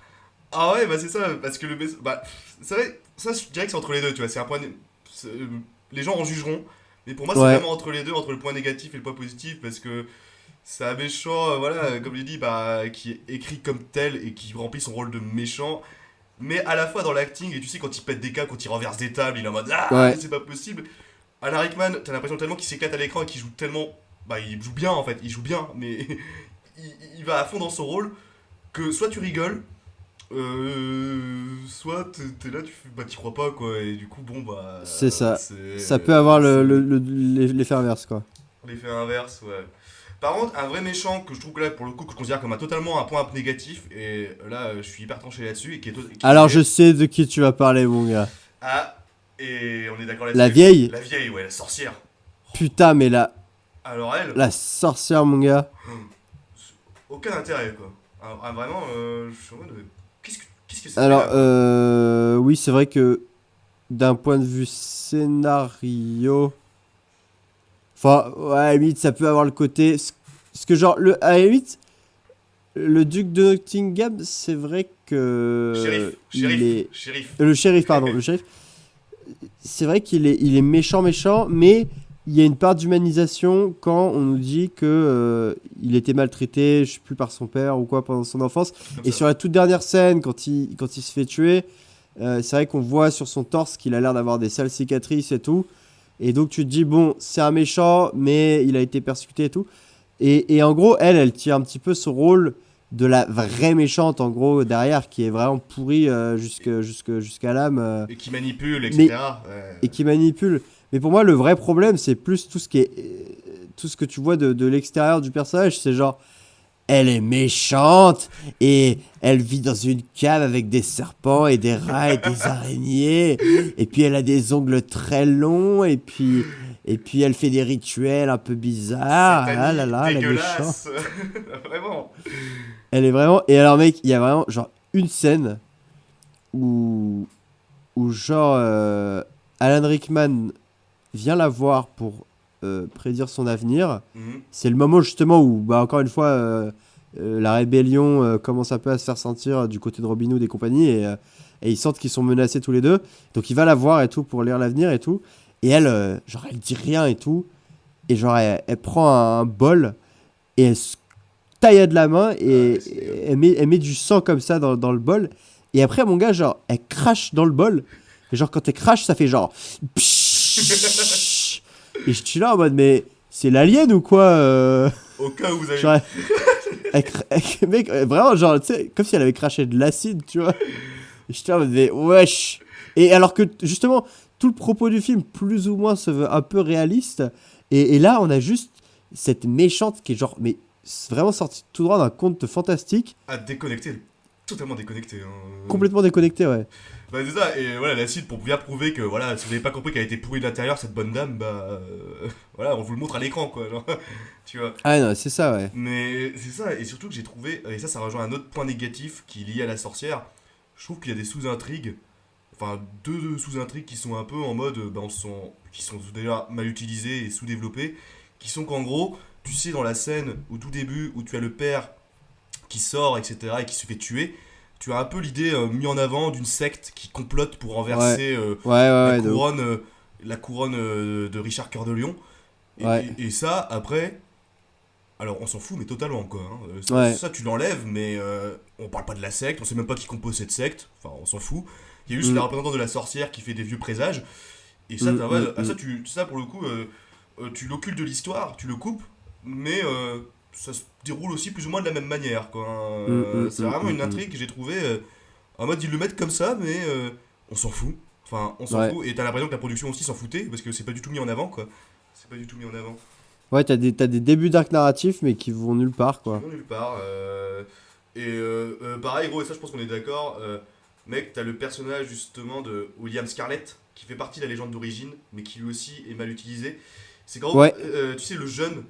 ah ouais, bah c'est ça, parce que bah c'est vrai, ça je dirais que c'est entre les deux, tu vois, c'est un point. Les gens en jugeront, mais pour moi c'est vraiment entre les deux, entre le point négatif et le point positif, parce que c'est un méchant, voilà, comme je dis, bah, qui est écrit comme tel et qui remplit son rôle de méchant, mais à la fois dans l'acting, et tu sais, quand il pète des câbles, quand il renverse des tables, il est en mode ah, c'est pas possible. Alan Rickman, t'as l'impression tellement qu'il s'éclate à l'écran et qu'il joue tellement. Bah, il joue bien en fait, il joue bien, mais il va à fond dans son rôle que soit tu rigoles, soit t'es là, t'y crois pas quoi, et du coup, bon bah. C'est ça. Ça peut avoir l'effet inverse quoi. L'effet inverse, ouais. Par contre, un vrai méchant que je trouve que là, pour le coup, que je considère comme totalement un point négatif, et là, je suis hyper tranché là-dessus. Alors, je sais de qui tu vas parler, mon gars. Ah, et on est d'accord là-dessus. La vieille. La vieille, ouais, la sorcière. Putain, mais alors elle. La sorcière, mon gars. Aucun intérêt, quoi. Alors, vraiment, je suis en mode. Qu'est-ce que c'est? Alors, oui, c'est vrai que d'un point de vue scénario. Enfin, ouais, à la limite, ça peut avoir le côté. Ce que, genre, à la limite, le duc de Nottingham, c'est vrai que. Shérif. Le shérif, pardon, le shérif. C'est vrai qu'il est méchant, mais il y a une part d'humanisation quand on nous dit que il était maltraité, je sais plus, par son père ou quoi pendant son enfance. Et sur la toute dernière scène, quand il se fait tuer, c'est vrai qu'on voit sur son torse qu'il a l'air d'avoir des sales cicatrices et tout. Et donc tu te dis, bon, c'est un méchant, mais il a été persécuté et tout. Et en gros, elle tire un petit peu ce rôle de la vraie méchante, en gros, derrière, qui est vraiment pourrie jusqu'à l'âme. Et qui manipule, etc. Et qui manipule. Mais pour moi, le vrai problème, c'est plus tout ce que tu vois de l'extérieur du personnage. C'est genre, elle est méchante et elle vit dans une cave avec des serpents et des rats et des araignées. Et puis elle a des ongles très longs et puis elle fait des rituels un peu bizarres. Ah là là, elle est méchante. Vraiment. Elle est vraiment... Et alors mec, il y a vraiment genre une scène où genre Alan Rickman vient la voir pour prédire son avenir. C'est le moment justement où, bah, encore une fois, la rébellion commence un peu à se faire sentir du côté de Robin Hood et compagnie, et ils sentent qu'ils sont menacés tous les deux. Donc il va la voir et tout pour lire l'avenir et tout. Et elle, genre, elle dit rien et tout. Et genre, elle prend un bol et elle se taille de la main et elle met du sang comme ça dans le bol. Et après, mon gars, genre, elle crache dans le bol. Et genre, quand elle crache, ça fait genre... Et je suis là en mode, mais c'est l'alien ou quoi Au cas où vous avez... Genre, mec, vraiment, genre, tu sais, comme si elle avait craché de l'acide, tu vois. Et je suis là en mode, mais wesh. Et alors que, justement, tout le propos du film, plus ou moins, se veut un peu réaliste. Et là, on a juste cette méchante qui est genre, mais c'est vraiment sortie tout droit d'un conte fantastique. À déconnecter, totalement déconnecté. Hein. Complètement déconnecté, ouais. Bah c'est ça, et voilà, l'acide pour bien prouver que, voilà, si vous n'avez pas compris qu'elle a été pourrie de l'intérieur, cette bonne dame, bah... voilà, on vous le montre à l'écran, quoi, genre, tu vois. Ah non, c'est ça, ouais. Mais c'est ça, et surtout que j'ai trouvé, et ça rejoint un autre point négatif qui est lié à la sorcière, je trouve qu'il y a des sous-intrigues, enfin, deux sous-intrigues qui sont un peu en mode, bah, qui sont déjà mal utilisées et sous-développées, qui sont qu'en gros, tu sais, dans la scène, au tout début, où tu as le père qui sort, etc., et qui se fait tuer, tu as un peu l'idée mis en avant d'une secte qui complote pour renverser la couronne de Richard Cœur de Lion. Et ça, après, alors on s'en fout, mais totalement, quoi. Hein. Ça, tu l'enlèves, mais on parle pas de la secte, on sait même pas qui compose cette secte, enfin, on s'en fout. Il y a juste la représentante de la sorcière qui fait des vieux présages. Et ça, ça pour le coup, tu l'occultes de l'histoire, tu le coupes, mais ça se déroule aussi plus ou moins de la même manière, quoi. C'est vraiment une intrigue que j'ai trouvé en mode ils le mettent comme ça, mais on s'en fout. Enfin, on s'en fout. Et t'as l'impression que la production aussi s'en foutait parce que c'est pas du tout mis en avant, quoi. C'est pas du tout mis en avant. Ouais, t'as des débuts d'arc narratif, mais qui vont nulle part, quoi. Qui vont nulle part. Pareil, gros, et ça, je pense qu'on est d'accord. Mec, t'as le personnage justement de William Scarlett qui fait partie de la légende d'origine, mais qui lui aussi est mal utilisé. C'est quand tu sais, le jeune.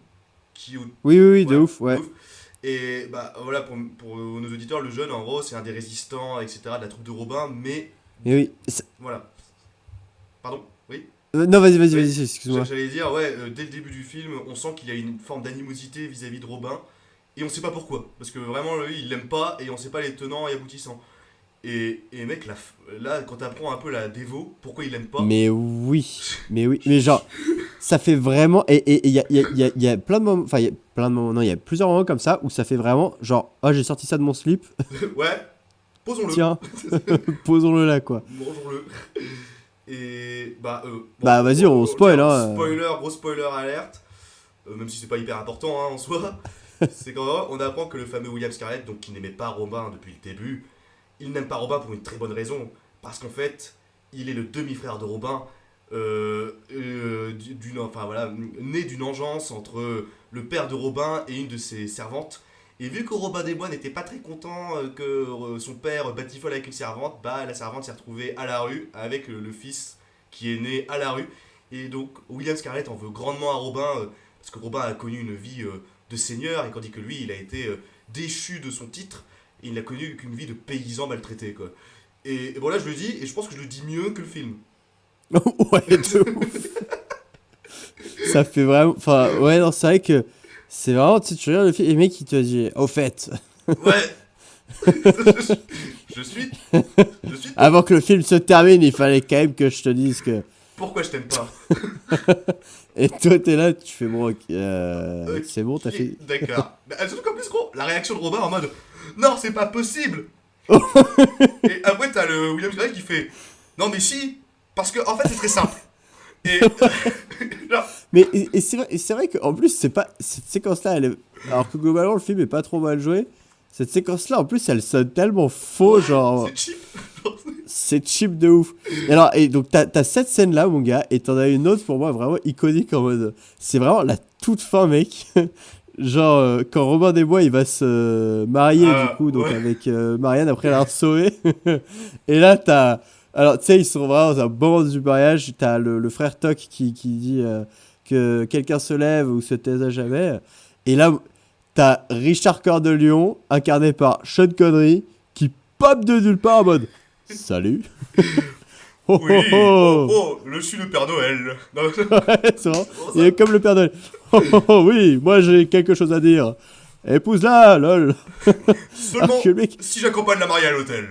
Oui, de ouf, ouais. Et bah voilà, pour nos auditeurs, le jeune, en gros, c'est un des résistants, etc., de la troupe de Robin, mais... Et oui. Voilà. Pardon. Oui. Non, vas-y, excuse-moi. J'allais dire, dès le début du film, on sent qu'il y a une forme d'animosité vis-à-vis de Robin, et on sait pas pourquoi. Parce que vraiment, lui, il l'aime pas, et on sait pas les tenants et aboutissants. Et mec, là, quand t'apprends un peu la dévo, pourquoi il l'aime pas... Mais genre... Ça fait vraiment... Et il y a plein de moments... Enfin, il y a plusieurs moments comme ça où ça fait vraiment genre... Oh, j'ai sorti ça de mon slip. Ouais, posons-le. Tiens, posons-le là, quoi. Mangeons-le. Et... vas-y, on spoil, hein. Gros spoiler alerte. Même si c'est pas hyper important, hein, en soi. C'est quand même... On apprend que le fameux William Scarlett, donc qui n'aimait pas Robin depuis le début, il n'aime pas Robin pour une très bonne raison. Parce qu'en fait, il est le demi-frère de Robin... né d'une engeance entre le père de Robin et une de ses servantes. Et vu que Robin des Bois n'était pas très content que son père batifole avec une servante, la servante s'est retrouvée à la rue avec le fils qui est né à la rue. Et donc William Scarlett en veut grandement à Robin parce que Robin a connu une vie de seigneur, et tandis que lui il a été déchu de son titre et il n'a connu qu'une vie de paysan maltraité, quoi. Et bon, là je le dis, et je pense que je le dis mieux que le film. Ouais, de ouf. Ça fait vraiment... Enfin, ouais, non, c'est vrai que c'est vraiment... Tu regardes le film et le mec, il te dit... Au fait... Ouais. je suis... Avant que le film se termine, il fallait quand même que je te dise que... Pourquoi je t'aime pas? Et toi, t'es là, tu fais bon... c'est bon, t'as fait... D'accord. Surtout qu'en plus, gros, la réaction de Robin en mode... Non, c'est pas possible. Et après, t'as le William Scarlett qui fait... Non, mais si... Parce que en fait c'est très simple. Et genre... Mais c'est vrai qu'en plus c'est pas cette séquence là, alors que globalement le film est pas trop mal joué. Cette séquence là en plus elle sonne tellement faux, genre. C'est cheap. C'est cheap de ouf. Et donc t'as cette scène là, mon gars, et t'en as une autre pour moi vraiment iconique en mode. C'est vraiment la toute fin, mec. Genre quand Robin des Bois il va se marier du coup donc avec Marianne après l'avoir sauvé. Et là t'as... Alors, tu sais, ils sont vraiment dans un bon moment du mariage. T'as le frère Toc qui dit que quelqu'un se lève ou se taise à jamais. Et là, t'as Richard Cœur de Lion, incarné par Sean Connery, qui pop de nulle part en mode « Salut !» Je suis le Père Noël. Ouais, c'est vrai. Il est comme le Père Noël. Oui, moi j'ai quelque chose à dire. Épouse-la, lol. Seulement Alors que le mec- si j'accompagne la mariée à l'hôtel.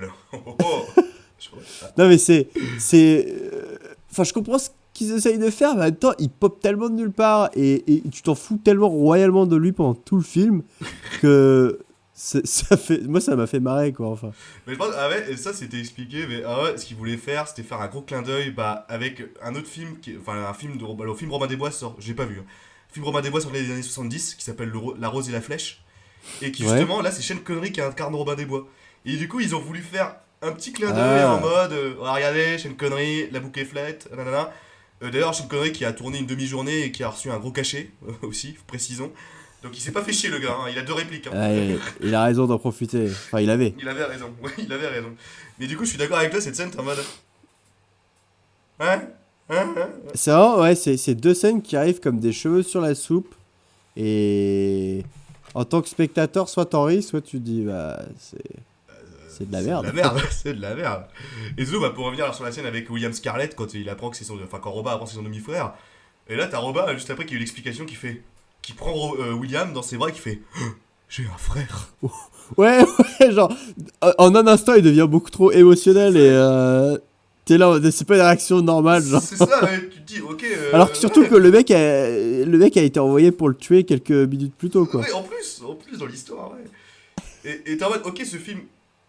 Non mais Enfin je comprends ce qu'ils essayent de faire, mais en même temps ils pop tellement de nulle part et tu t'en fous tellement royalement de lui pendant tout le film que ça fait... Moi ça m'a fait marrer quoi, enfin. Mais je pense, ah ouais, et ça c'était expliqué, mais ah ouais, ce qu'ils voulaient faire c'était faire un gros clin d'œil avec un autre film, enfin un film le film Robin des Bois sort, j'ai pas vu. Le film Robin des Bois sort des années 70 qui s'appelle La Rose et la Flèche. Et qui justement, là c'est Sean Connery qui incarne Robin des Bois. Et du coup ils ont voulu faire un petit clin d'œil en mode regardez, Sean Connery, la bouquet-flette, nanana. D'ailleurs, Sean Connery qui a tourné une demi-journée et qui a reçu un gros cachet aussi, précisons. Donc il s'est pas fait chier le gars, hein. Il a 2 répliques. Hein. Ouais, il a raison d'en profiter. Enfin, il avait. Il avait raison, ouais, il avait raison. Mais du coup, je suis d'accord avec toi, cette scène, t'es en mode. Hein. C'est vraiment, ouais, c'est 2 scènes qui arrivent comme des cheveux sur la soupe. Et en tant que spectateur, soit t'en ris, soit tu te dis, bah, c'est de la merde. C'est de la merde, c'est de la merde. Et surtout, pour revenir sur la scène avec William Scarlett, quand il apprend que c'est son. Enfin, quand Robin apprend que c'est son demi-frère. Et là, t'as Robin, juste après qu'il y a eu l'explication qui prend William dans ses bras et qui fait j'ai un frère. Ouais, genre, en un instant, il devient beaucoup trop émotionnel et t'es là, c'est pas une réaction normale, genre. C'est ça, ouais, tu te dis, ok. Alors que surtout que le mec a été envoyé pour le tuer quelques minutes plus tôt, quoi. Ouais, en plus dans l'histoire, ouais. Et t'es en mode, ok, ce film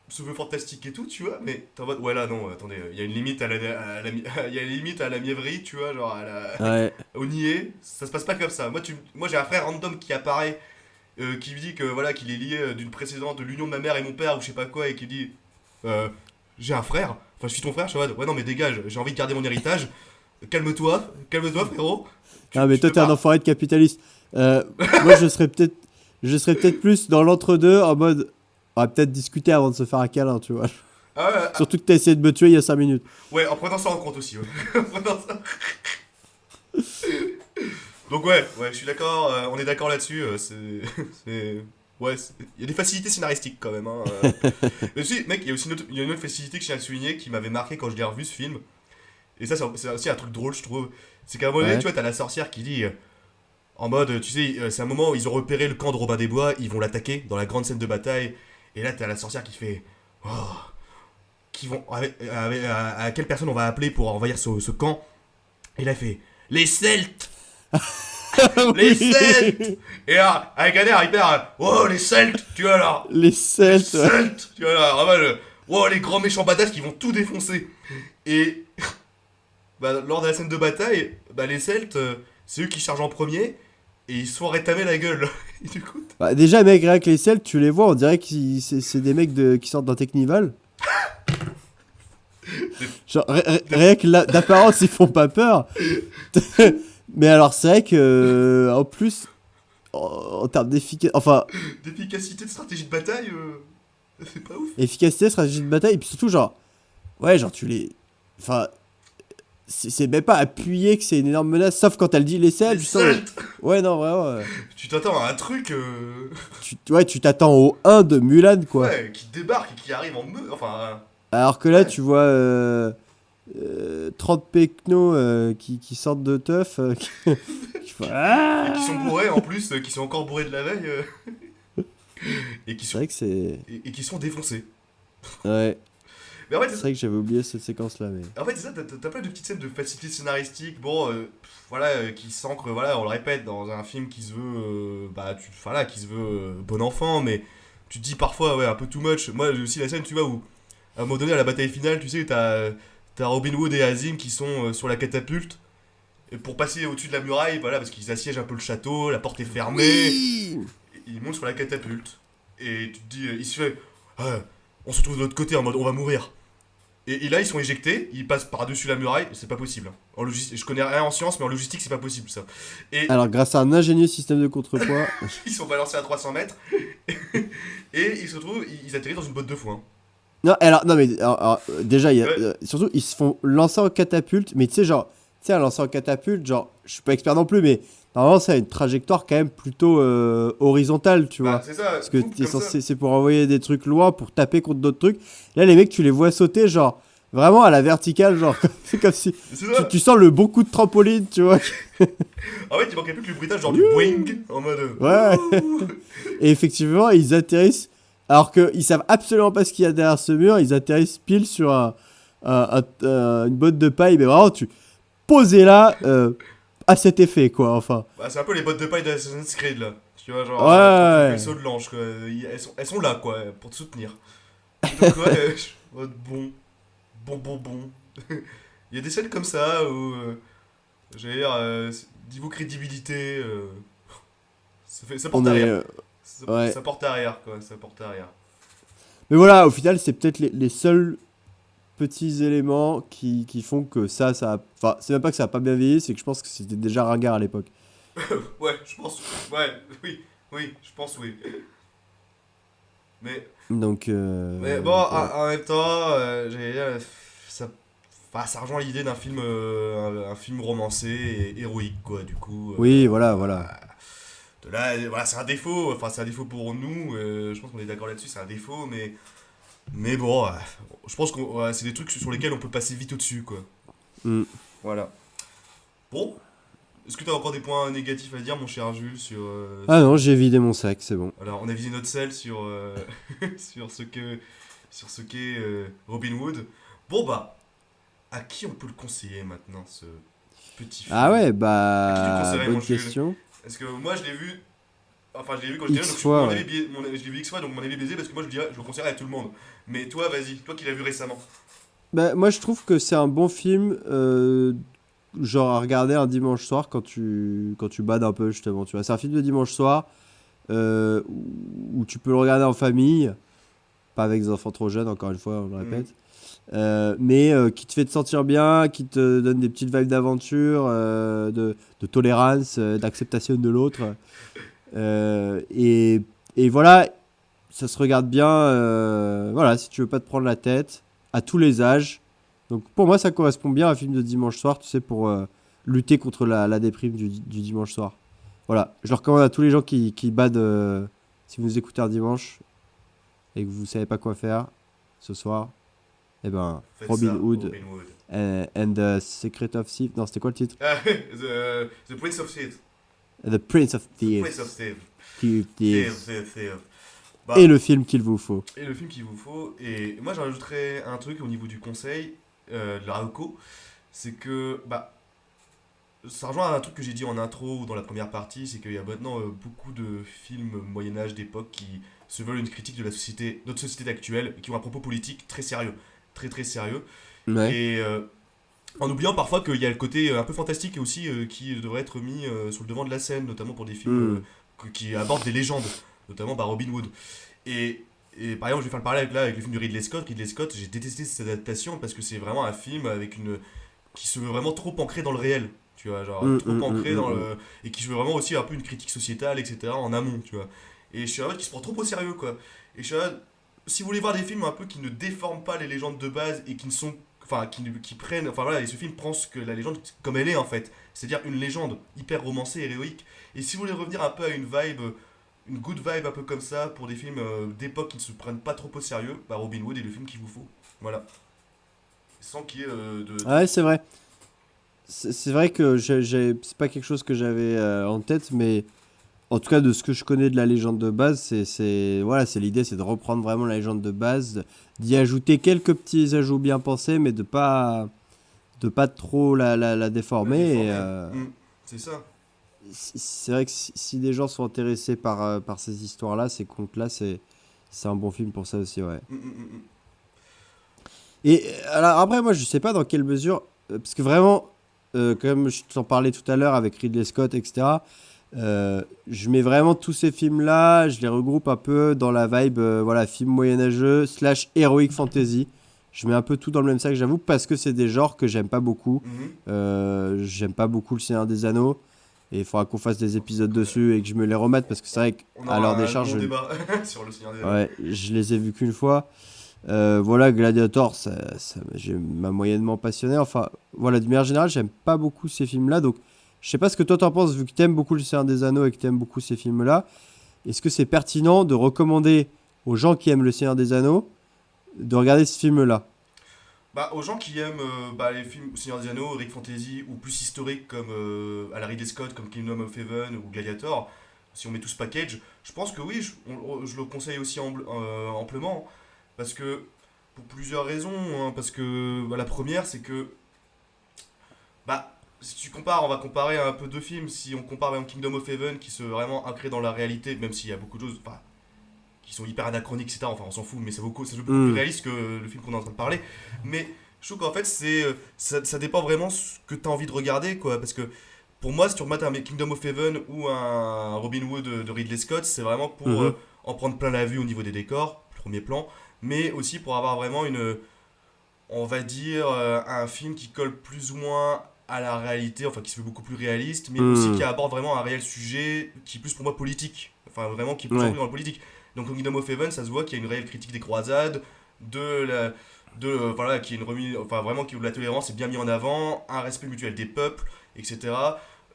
se veut fantastique et tout, tu vois, mais t'es en mode, ouais, là, non, attendez, il y a une limite il y a une limite à la mièvrerie, tu vois, genre Ouais. au niais, ça se passe pas comme ça. Moi j'ai un frère random qui apparaît, qui me dit que voilà, qu'il est lié d'une précédente, de l'union de ma mère et mon père, ou je sais pas quoi, et qui dit, j'ai un frère, enfin je suis ton frère, je suis en mode, ouais, non, mais dégage, j'ai envie de garder mon héritage, calme-toi, frérot. Ah, mais toi, t'es un enfoiré de capitaliste. Moi, je serais peut-être plus dans l'entre-deux, en mode, on va peut-être discuter avant de se faire un câlin, tu vois. Ah ouais, Surtout que t'as essayé de me tuer il y a 5 minutes. Ouais, en prenant ça en compte aussi, ouais. En prenant ça. Donc ouais, je suis d'accord, on est d'accord là-dessus, ouais, il y a des facilités scénaristiques quand même, hein. Mais aussi, mec, il y a aussi une autre facilité que je tiens à souligner qui m'avait marqué quand je l'ai revu ce film. Et ça, c'est aussi un truc drôle, je trouve. C'est qu'à un moment donné, tu vois, t'as la sorcière qui dit, en mode, tu sais, c'est un moment où ils ont repéré le camp de Robin des Bois, ils vont l'attaquer dans la grande scène de bataille. Et là, t'as la sorcière qui fait, à quelle personne on va appeler pour envahir ce camp? Et là, elle fait, les Celtes. Les Celtes. Et là, avec un air hyper, oh, les Celtes, tu vois là. Les Celtes, Les Celtes, tu vois là, vraiment, oh, les grands méchants badass qui vont tout défoncer. Et lors de la scène de bataille, les Celtes, c'est eux qui chargent en premier et ils se font rétamer la gueule. Et du coup, déjà, mec, rien que les Celtes, tu les vois, on dirait que c'est des mecs qui sortent d'un Technival. Genre, rien que d'apparence, ils font pas peur. Mais alors, c'est vrai que, en plus, en termes d'efficacité de stratégie de bataille, c'est pas ouf. Efficacité, stratégie de bataille, et puis surtout, genre, ouais, genre, enfin, c'est même pas appuyé que c'est une énorme menace, sauf quand elle dit les Celtes, justement. Ouais, non, vraiment. Tu t'attends à un truc. Tu t'attends au 1 de Mulan, quoi. Ouais, qui débarque et qui arrive en meute, enfin. Alors que là, tu vois 30 pecnos qui sortent de teuf, et qui sont bourrés en plus, qui sont encore bourrés de la veille. Et qui sont, c'est vrai que c'est... Et qui sont défoncés. Ouais. Mais en fait, c'est vrai que j'avais oublié cette séquence-là. Mais... En fait, c'est ça, t'as plein de petites scènes de facilité scénaristique, qui s'ancrent, on le répète, dans un film qui se veut, qui se veut bon enfant, mais tu te dis parfois, ouais, un peu too much. Moi, j'ai aussi la scène, tu vois, où, à un moment donné, à la bataille finale, tu sais, t'as Robin Hood et Azim qui sont sur la catapulte, et pour passer au-dessus de la muraille, parce qu'ils assiègent un peu le château, la porte est fermée, oui, ils montent sur la catapulte, et tu te dis, il se fait, on se retrouve de l'autre côté en mode, on va mourir. Et là, ils sont éjectés, ils passent par-dessus la muraille, c'est pas possible. En logistique, je connais rien en science, mais en logistique, c'est pas possible ça. Et alors, grâce à un ingénieux système de contrepoids, ils sont balancés à 300 mètres, et ils se retrouvent, ils atterrissent dans une botte de foin. Non, mais déjà, surtout, ils se font lancer en catapulte, mais tu sais, genre, un lancer en catapulte, genre, je suis pas expert non plus, mais normalement, ça a une trajectoire quand même plutôt horizontale, tu vois. C'est ça, parce que c'est pour envoyer des trucs loin, pour taper contre d'autres trucs. Là, les mecs, tu les vois sauter, genre, vraiment à la verticale, genre, c'est comme si C'est ça. tu sens le bon coup de trampoline, tu vois. En fait, il manquait plus que le bruitage, genre du boing, en mode. Ouais. Ouh. Et effectivement, ils atterrissent, alors qu'ils savent absolument pas ce qu'il y a derrière ce mur, ils atterrissent pile sur une botte de paille, mais vraiment, posez là à cet effet, quoi, enfin. Bah, c'est un peu les bottes de paille d'Assassin's Creed, là. Tu vois, genre, Ouais, quand tu fais ouais. le saut de l'ange, quoi. Elles sont là, quoi, pour te soutenir. Donc, ouais, bon. Il y a des scènes comme ça où, j'allais dire, niveau crédibilité, ça porte On est, arrière. ouais. Ça porte arrière, quoi, ça porte arrière. Mais voilà, au final, c'est peut-être les seuls petits éléments qui font que ça enfin, c'est même pas que ça a pas bien vieilli, c'est que je pense que c'était déjà ringard à l'époque. Ouais, je pense, ouais, oui, je pense, oui. Mais Donc, bon, ouais. en même temps, j'allais dire, ça rejoint l'idée d'un film, un film romancé et héroïque, quoi, du coup. Oui, voilà. De là, voilà, c'est un défaut, enfin, c'est un défaut pour nous, je pense qu'on est d'accord là-dessus, c'est un défaut, mais bon, je pense que c'est des trucs sur lesquels on peut passer vite au-dessus, quoi. Mm. Voilà. Bon, est-ce que tu as encore des points négatifs à dire, mon cher Jules, sur... Ah non, j'ai vidé mon sac, c'est bon. Alors, on a visé notre sel sur, sur ce qu'est Robin Hood. Bon, bah, à qui on peut le conseiller maintenant, ce petit film? Ah ouais, À qui tu le bah, conseillerais, bonne mon Jules? question. Parce que moi, je l'ai vu... Enfin, je l'ai vu quand j'étais X jeune, donc fois, mon ouais. avis je l'ai vu X fois, donc mon avis est biaisé, parce que moi, je le conseillerais à tout le monde. Mais toi, vas-y, toi qui l'as vu récemment. Bah, moi, je trouve que c'est un bon film, genre à regarder un dimanche soir quand tu bades un peu, justement. Tu vois, c'est un film de dimanche soir où tu peux le regarder en famille, pas avec des enfants trop jeunes, encore une fois, on le répète. Mais qui te fait te sentir bien, qui te donne des petites vibes d'aventure, de tolérance, d'acceptation de l'autre. Et voilà, ça se regarde bien, voilà, si tu veux pas te prendre la tête, à tous les âges. Donc pour moi, ça correspond bien à un film de dimanche soir, tu sais, pour lutter contre la déprime du dimanche soir. Voilà, je le recommande à tous les gens qui badent, si vous écoutez un dimanche et que vous savez pas quoi faire ce soir. Eh ben, Faites Robin ça, Hood Robin Hood. and the Secret of Thieves. Non, c'était quoi le titre? The Prince of Thieves. The Prince of Thieves. Prince of Thieves. Thieves. Thieves. Bah, Et le film qu'il vous faut. Et le film qu'il vous faut. Et moi, j'en rajouterais un truc au niveau du conseil, de la reco. C'est que, bah, ça rejoint à un truc que j'ai dit en intro ou dans la première partie, c'est qu'il y a maintenant beaucoup de films Moyen-Âge d'époque qui se veulent une critique de la société, notre société actuelle, et qui ont un propos politique très sérieux. Très très sérieux. Ouais. Et en oubliant parfois qu'il y a le côté un peu fantastique aussi qui devrait être mis sur le devant de la scène, notamment pour des films qui abordent des légendes, notamment par Robin Hood. Et par exemple, je vais faire le parallèle avec le film de Ridley Scott. Ridley Scott, j'ai détesté cette adaptation parce que c'est vraiment un film avec qui se veut vraiment trop ancré dans le réel. Tu vois, genre trop ancré dans le. Et qui veut vraiment aussi un peu une critique sociétale, etc. en amont, tu vois. Et je suis en mode qui se prend trop au sérieux, quoi. Et je suis en mode, si vous voulez voir des films un peu qui ne déforment pas les légendes de base et qui ne sont. Enfin, qui prennent. Enfin voilà, et ce film prend que la légende comme elle est en fait. C'est-à-dire une légende hyper romancée, héroïque. Et si vous voulez revenir un peu à une vibe. Une good vibe un peu comme ça pour des films d'époque qui ne se prennent pas trop au sérieux, bah Robin Hood est le film qu'il vous faut. Voilà. Sans qu'il y ait de. Ouais, c'est vrai. C'est vrai que c'est pas quelque chose que j'avais en tête, mais en tout cas de ce que je connais de la légende de base, voilà, c'est l'idée, c'est de reprendre vraiment la légende de base, d'y ajouter quelques petits ajouts bien pensés, mais de pas trop la déformer. C'est ça. C'est vrai que si des gens sont intéressés par ces histoires-là, ces contes-là, c'est un bon film pour ça aussi, ouais. Et alors après, moi, je sais pas dans quelle mesure, parce que vraiment, comme je t'en parlais tout à l'heure avec Ridley Scott, etc., je mets vraiment tous ces films-là, je les regroupe un peu dans la vibe, voilà, film moyenâgeux / heroic fantasy. Je mets un peu tout dans le même sac, j'avoue, parce que c'est des genres que j'aime pas beaucoup. J'aime pas beaucoup Le Seigneur des Anneaux. Et il faudra qu'on fasse des épisodes dessus et que je me les remette parce que c'est vrai qu'à l'heure des charges. On aura un bon débat sur Le Seigneur des Anneaux. Ouais, je les ai vus qu'une fois. Voilà, Gladiator, j'ai m'a moyennement passionné. Enfin, voilà, de manière générale, j'aime pas beaucoup ces films-là. Donc, je sais pas ce que toi t'en penses, vu que t'aimes beaucoup Le Seigneur des Anneaux et que t'aimes beaucoup ces films-là. Est-ce que c'est pertinent de recommander aux gens qui aiment Le Seigneur des Anneaux de regarder ce film-là? Aux gens qui aiment les films Seigneur des Anneaux, Rick Fantasy ou plus historiques comme à la Ridley Scott comme Kingdom of Heaven ou Gladiator, si on met tout ce package, je pense que oui, je le conseille aussi amplement, parce que pour plusieurs raisons, hein, parce que la première c'est que si tu compares, on va comparer un peu deux films, si on compare même Kingdom of Heaven qui se vraiment ancré dans la réalité, même s'il y a beaucoup de choses qui sont hyper anachroniques, etc. Enfin, on s'en fout, mais c'est beaucoup plus réaliste que le film qu'on est en train de parler. Mais je trouve qu'en fait, ça dépend vraiment ce que tu as envie de regarder, quoi. Parce que pour moi, si tu remates un Kingdom of Heaven ou un Robin Hood de Ridley Scott, c'est vraiment pour en prendre plein la vue au niveau des décors, premier plan, mais aussi pour avoir vraiment on va dire, un film qui colle plus ou moins à la réalité, enfin qui se fait beaucoup plus réaliste, mais aussi qui aborde vraiment un réel sujet qui est plus pour moi politique. Enfin, vraiment qui est plus dans le politique. Donc au Kingdom of Heaven, ça se voit qu'il y a une réelle critique des croisades, qui est une remise, enfin vraiment où la tolérance est bien mise en avant, un respect mutuel des peuples, etc.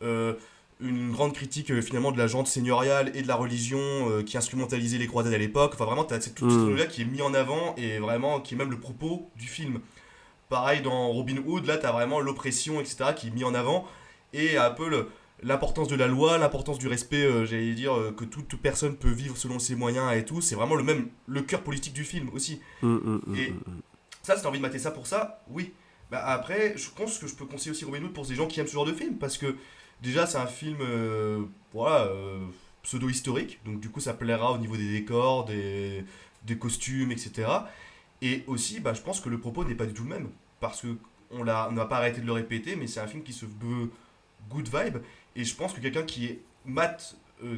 Une grande critique finalement de la gente seigneuriale et de la religion qui instrumentalisait les croisades à l'époque. Enfin vraiment, t'as tout ce truc-là qui est mis en avant et vraiment qui est même le propos du film. Pareil dans Robin Hood, là t'as vraiment l'oppression, etc. qui est mis en avant et un peu l'importance de la loi, l'importance du respect, j'allais dire, que toute personne peut vivre selon ses moyens et tout. C'est vraiment le cœur politique du film aussi. Et ça, si t'as envie de mater ça pour ça, oui. Après, je pense que je peux conseiller aussi Robin Hood pour ces gens qui aiment ce genre de film, parce que déjà, c'est un film pseudo-historique, donc du coup, ça plaira au niveau des décors, des costumes, etc. Et aussi, je pense que le propos n'est pas du tout le même, parce qu'on n'a pas arrêté de le répéter, mais c'est un film qui se veut good vibe. Et je pense que quelqu'un qui est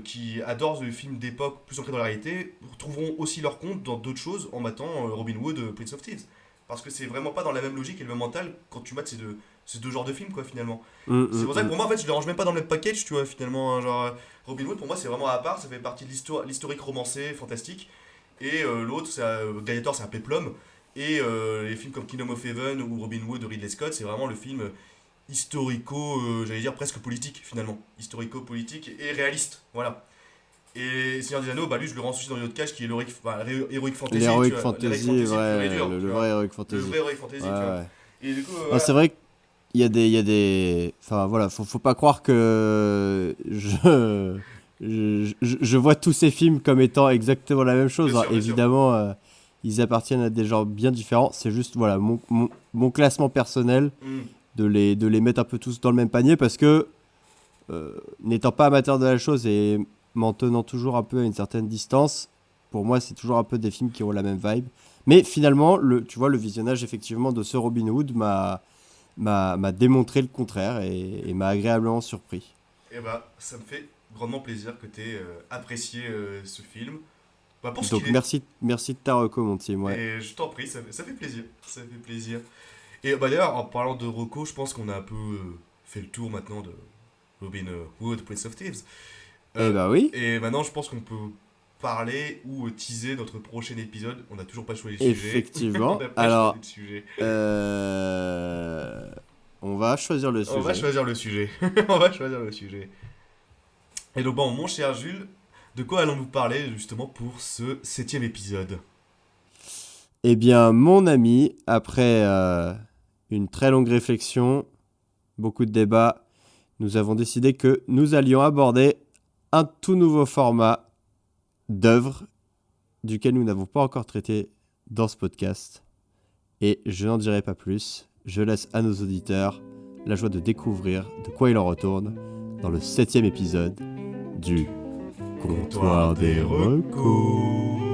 qui adore le film d'époque plus ancré dans la réalité, trouveront aussi leur compte dans d'autres choses en matant Robin Hood, Prince of Thieves. Parce que c'est vraiment pas dans la même logique et le même mental quand tu mates ces deux genres de films, quoi, finalement. C'est pour ça que pour moi, en fait, je les range même pas dans le même package, tu vois, finalement. Hein, genre, Robin Hood, pour moi, c'est vraiment à part, ça fait partie de l'historique romancé, fantastique. Et l'autre, Gladiator, c'est un péplum. Et les films comme Kingdom of Heaven ou Robin Hood de Ridley Scott, c'est vraiment le film j'allais dire presque politique finalement, historico-politique et réaliste, voilà. Et Seigneur des Anneaux, lui je le rends aussi dans une autre cage qui est l'Heroic Fantasy. L'Heroic Fantasy, le vrai Heroic Fantasy. Le vrai Heroic Fantasy, tu vois. Et du coup, c'est vrai qu'il y a des... Enfin voilà, faut pas croire que je vois tous ces films comme étant exactement la même chose. Bien évidemment, ils appartiennent à des genres bien différents. C'est juste, voilà, mon classement personnel. De les mettre un peu tous dans le même panier, parce que n'étant pas amateur de la chose et m'en tenant toujours un peu à une certaine distance, pour moi c'est toujours un peu des films qui ont la même vibe. Mais finalement, tu vois, le visionnage effectivement de ce Robin Hood m'a démontré le contraire et m'a agréablement surpris. Et ça me fait grandement plaisir que tu aies apprécié ce film. Donc merci de ta recommandée, moi. Et je t'en prie, ça fait plaisir. Ça fait plaisir. Et d'ailleurs, en parlant de reco, je pense qu'on a un peu fait le tour maintenant de Robin Hood, Prince of Thieves. Oui. Et maintenant, je pense qu'on peut parler ou teaser notre prochain épisode. On n'a toujours pas choisi le sujet. Effectivement. Alors, on va choisir le sujet. On va choisir le sujet. Et donc, mon cher Jules, de quoi allons-nous parler justement pour ce 7e épisode ? Eh bien, mon ami, après une très longue réflexion, beaucoup de débats, nous avons décidé que nous allions aborder un tout nouveau format d'œuvre duquel nous n'avons pas encore traité dans ce podcast. Et je n'en dirai pas plus. Je laisse à nos auditeurs la joie de découvrir de quoi il en retourne dans le 7e épisode du Comptoir des Recos.